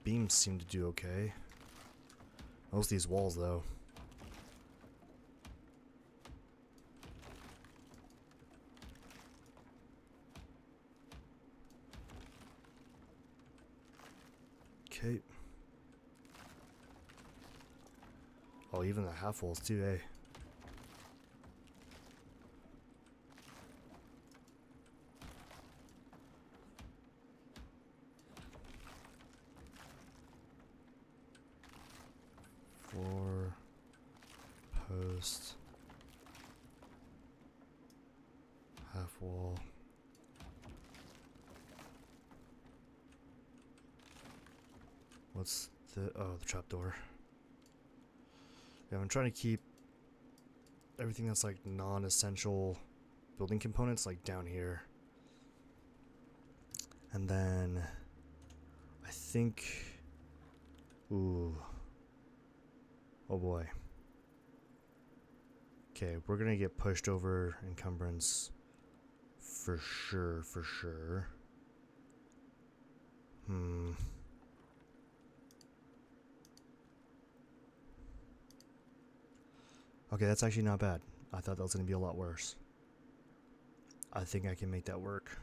Beams seem to do okay. Most of these walls, though. Okay. Oh, even the half walls too, eh? Floor, post, half wall. What's the trapdoor. Yeah, I'm trying to keep everything that's like non-essential building components like down here. And then I think, ooh, oh boy. Okay, we're gonna get pushed over encumbrance for sure, for sure. Okay, that's actually not bad. I thought that was going to be a lot worse. I think I can make that work.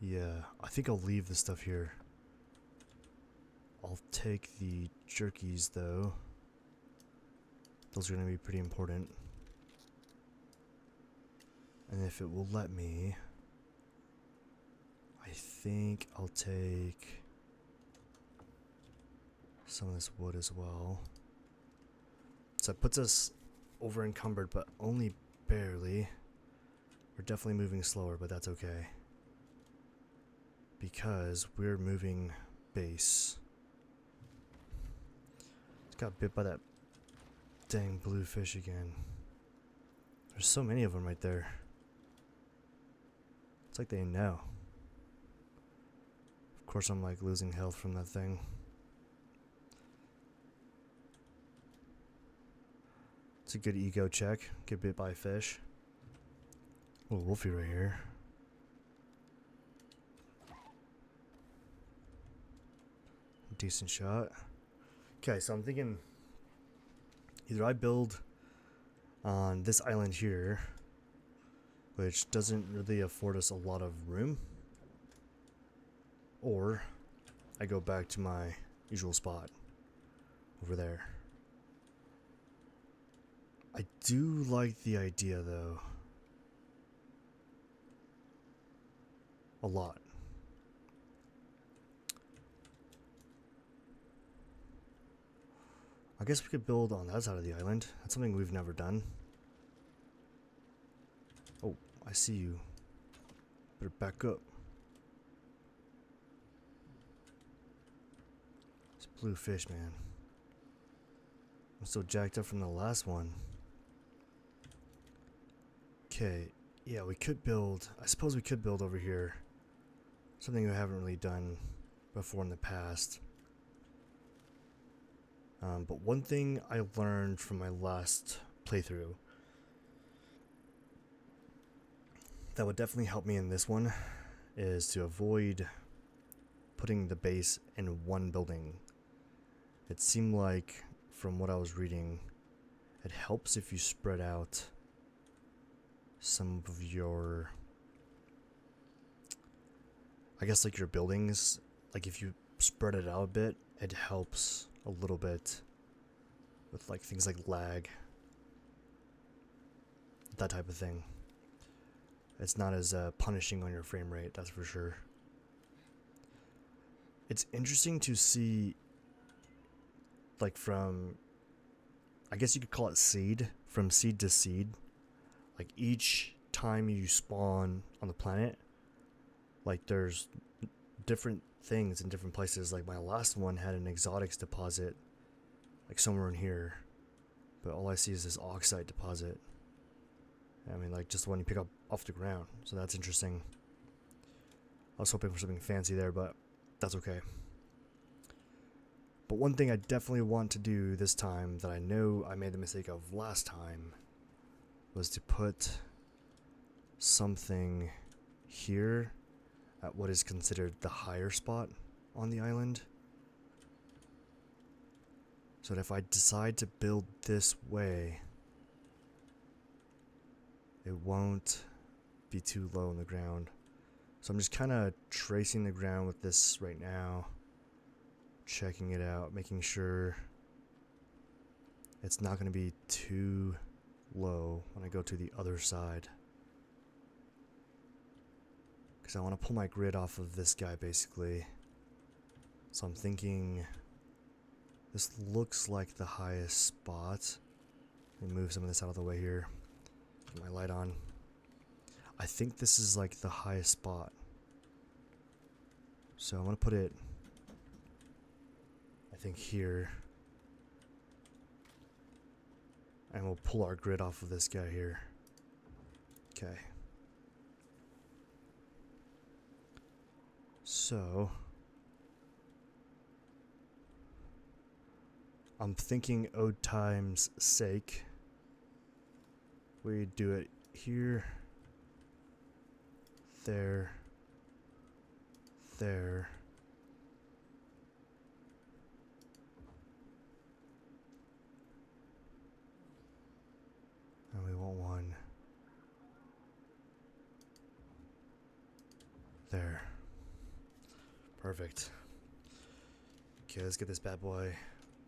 Yeah, I think I'll leave the stuff here. I'll take the jerkies, though. Those are going to be pretty important. And if it will let me, I think I'll take some of this wood as well. So it puts us over encumbered, but only barely. We're definitely moving slower, but that's okay. Because we're moving base. It's got bit by that dang blue fish again. There's so many of them right there. It's like they know. Of course I'm like losing health from that thing. It's a good ego check. Get bit by a fish. Oh, Wolfie right here. Decent shot. Okay, so I'm thinking either I build on this island here, which doesn't really afford us a lot of room, or I go back to my usual spot over there. I I do like the idea though. A lot. I guess we could build on that side of the island. That's something we've never done. Oh, I see you. Better back up. It's blue fish, man. I'm so jacked up from the last one. Okay, yeah, we could build. I suppose we could build over here. Something we haven't really done before in the past. But one thing I learned from my last playthrough that would definitely help me in this one is to avoid putting the base in one building. It seemed like, from what I was reading, it helps if you spread out some of your, I guess, like your buildings. Like if you spread it out a bit, it helps a little bit with like things like lag, that type of thing. It's not as punishing on your frame rate, that's for sure. It's interesting to see, like from, I guess you could call it seed, from seed to seed. Like each time you spawn on the planet, like there's different things in different places. Like my last one had an exotics deposit, like somewhere in here, but all I see is this oxide deposit. I mean, like just the one you pick up off the ground. So that's interesting. I was hoping for something fancy there, but that's okay. But one thing I definitely want to do this time that I know I made the mistake of last time was to put something here at what is considered the higher spot on the island. So that if I decide to build this way, it won't be too low in the ground. So I'm just kind of tracing the ground with this right now, checking it out, making sure it's not going to be too low when I go to the other side. Because I want to pull my grid off of this guy basically. So I'm thinking this looks like the highest spot. Let me move some of this out of the way here. Get my light on. I think this is like the highest spot. So I'm going to put it, I think, here. And we'll pull our grid off of this guy here. Okay. So I'm thinking old time's sake, we do it here, there, there, and we want one there. Perfect. Okay, let's get this bad boy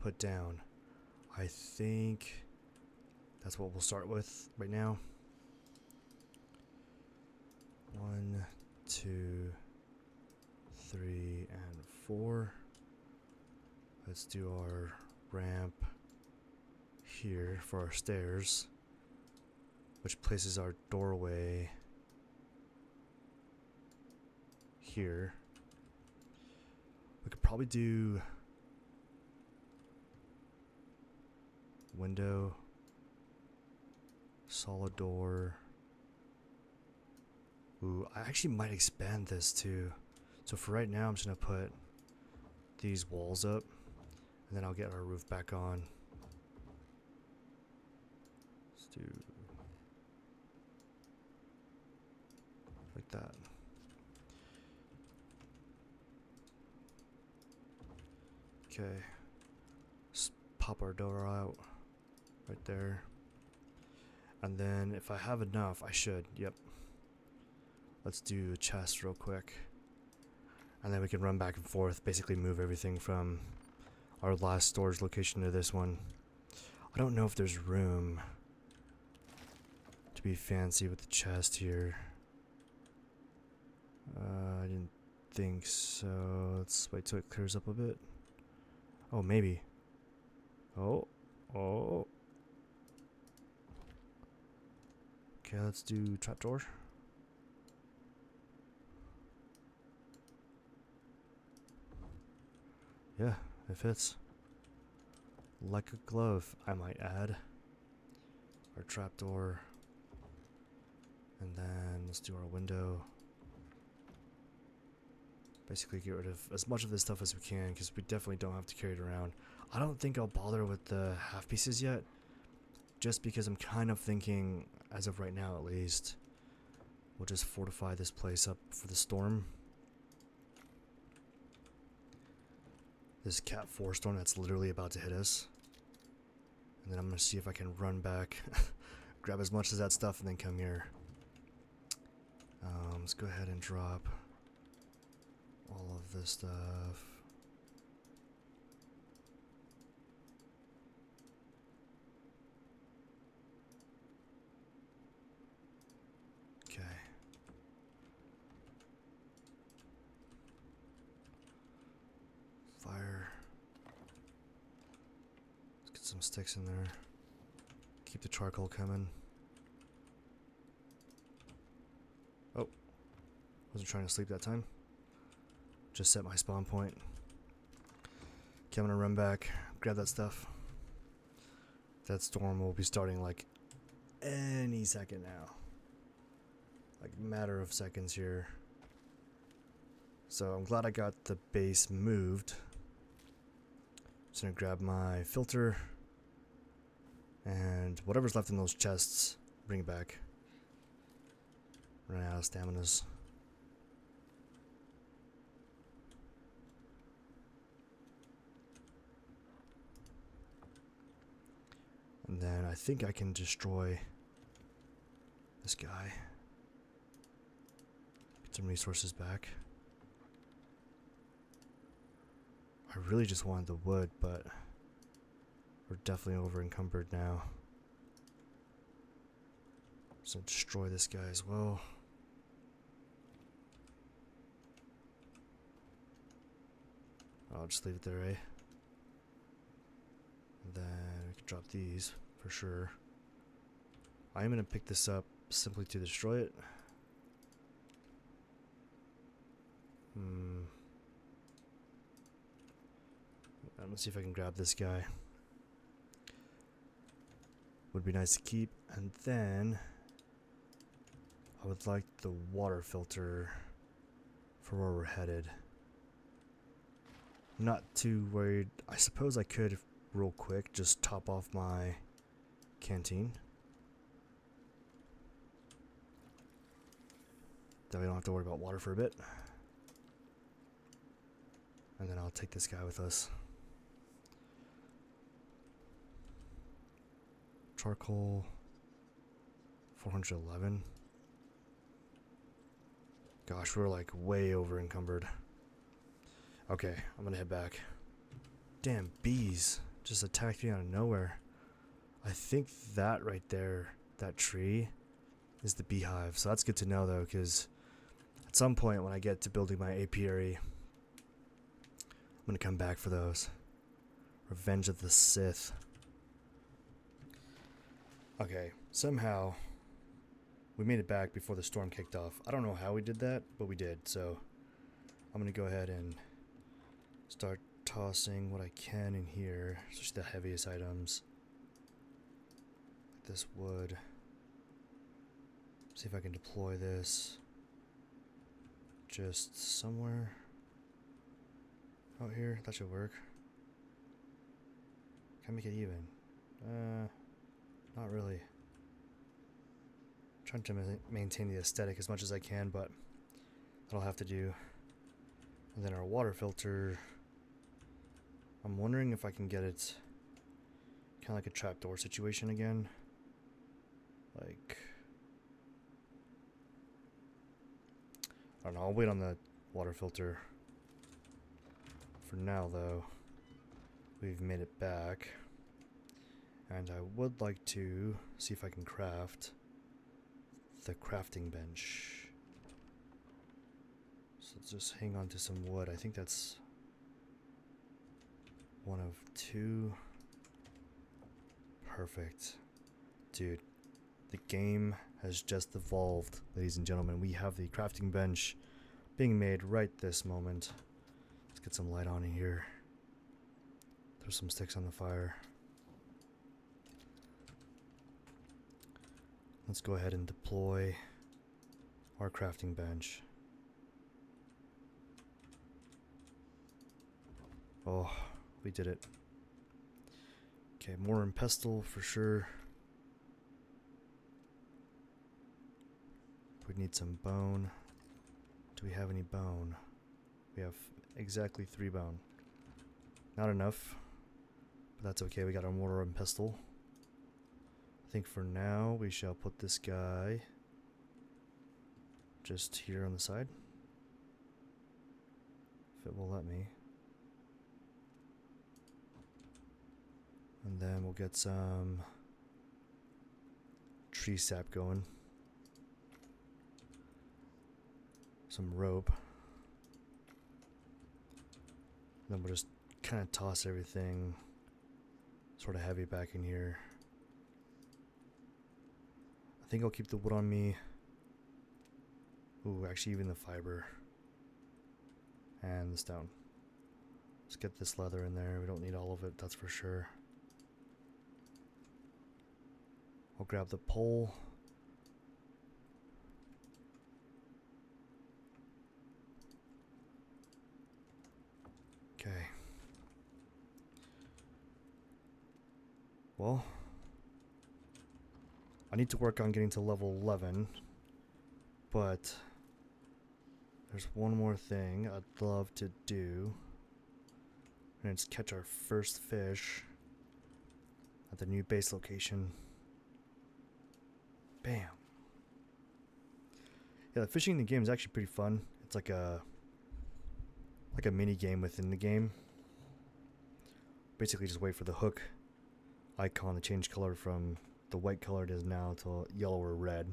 put down. I think that's what we'll start with right now. 1, 2, 3, and 4. Let's do our ramp here for our stairs, which places our doorway here. We could probably do window, solid door. Ooh, I actually might expand this too. So for right now, I'm just gonna put these walls up, and then I'll get our roof back on. Let's do like that. Okay, just pop our door out right there. And then if I have enough, I should, yep. Let's do a chest real quick. And then we can run back and forth, basically move everything from our last storage location to this one. I don't know if there's room to be fancy with the chest here. I didn't think so. Let's wait till it clears up a bit. Oh, maybe. Oh. Oh. Okay, let's do trapdoor. Yeah, it fits. Like a glove, I might add. Our trapdoor. And then let's do our window. Basically get rid of as much of this stuff as we can, because we definitely don't have to carry it around. I don't think I'll bother with the half pieces yet, just because I'm kind of thinking, as of right now at least, we'll just fortify this place up for the storm. This Cat 4 storm that's literally about to hit us. And then I'm going to see if I can run back, grab as much of that stuff, and then come here. Let's go ahead and drop all of this stuff. Okay. Fire. Let's get some sticks in there. Keep the charcoal coming. Oh. Wasn't trying to sleep that time. Just set my spawn point. Okay, I'm gonna run back, grab that stuff. That storm will be starting like any second now. Like matter of seconds here. So I'm glad I got the base moved. Just gonna grab my filter and whatever's left in those chests, bring it back. Run out of staminas. And then I think I can destroy this guy. Get some resources back. I really just wanted the wood, but we're definitely over encumbered now. So destroy this guy as well. I'll just leave it there, eh? And then we can drop these for sure. I'm gonna pick this up simply to destroy it. Let's see if I can grab this guy. Would be nice to keep. And then I would like the water filter for where we're headed. I'm not too worried. I suppose I could, real quick, just top off my canteen. That way I don't have to worry about water for a bit. And then I'll take this guy with us. Charcoal 411. Gosh, we're like way over encumbered. Okay, I'm gonna head back. Damn, bees just attacked me out of nowhere. I think that right there, that tree, is the beehive. So that's good to know though, because at some point when I get to building my apiary, I'm gonna come back for those. Revenge of the Sith. Okay, somehow we made it back before the storm kicked off. I don't know how we did that, but we did. So I'm gonna go ahead and start tossing what I can in here, especially the heaviest items. Like this wood. See if I can deploy this just somewhere out here. That should work. Can I make it even? Not really. Trying to maintain the aesthetic as much as I can, but that'll have to do. And then our water filter, I'm wondering if I can get it kind of like a trapdoor situation again. Like, I don't know, I'll wait on the water filter. For now though, we've made it back. And I would like to see if I can craft the crafting bench. So let's just hang on to some wood. I think that's one of two. Perfect. Dude, the game has just evolved, ladies and gentlemen. We have the crafting bench being made right this moment. Let's get some light on in here. Throw some sticks on the fire. Let's go ahead and deploy our crafting bench. Oh, we did it. Okay, more and pestle for sure. We need some bone. Do we have any bone? We have exactly 3 bone. Not enough, but that's okay. We got our mortar and pestle. I think for now we shall put this guy just here on the side, if it will let me. And then we'll get some tree sap going. Some rope. Then we'll just kind of toss everything sort of heavy back in here. I think I'll keep the wood on me. Ooh, actually even the fiber. And the stone. Let's get this leather in there. We don't need all of it, that's for sure. I'll grab the pole. Okay. Well, I need to work on getting to level 11, but there's one more thing I'd love to do, and it's catch our first fish at the new base location. Bam. Yeah, the fishing in the game is actually pretty fun. It's like a mini game within the game. Basically just wait for the hook icon to change color from the white color it is now to yellow or red.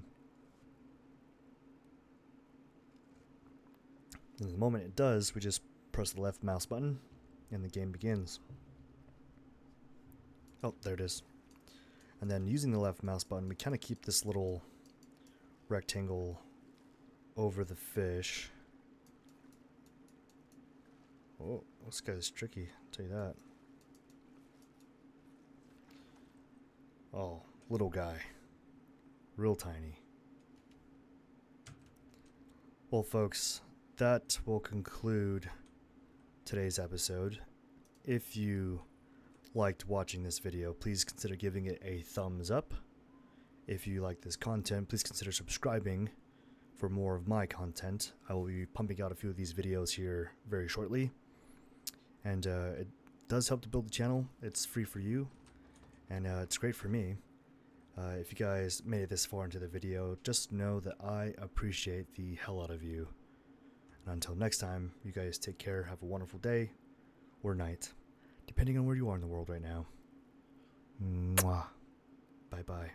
And the moment it does, we just press the left mouse button and the game begins. Oh, there it is. And then using the left mouse button, we kind of keep this little rectangle over the fish. Oh, this guy's tricky, I'll tell you that. Oh, little guy. Real tiny. Well, folks, that will conclude today's episode. If you liked watching this video, please consider giving it a thumbs up. If you like this content, please consider subscribing for more of my content. I will be pumping out a few of these videos here very shortly. And it does help to build the channel. It's free for you, and it's great for me. If you guys made it this far into the video, just know that I appreciate the hell out of you. And until next time, you guys take care, have a wonderful day or night, depending on where you are in the world right now. Mwah. Bye-bye.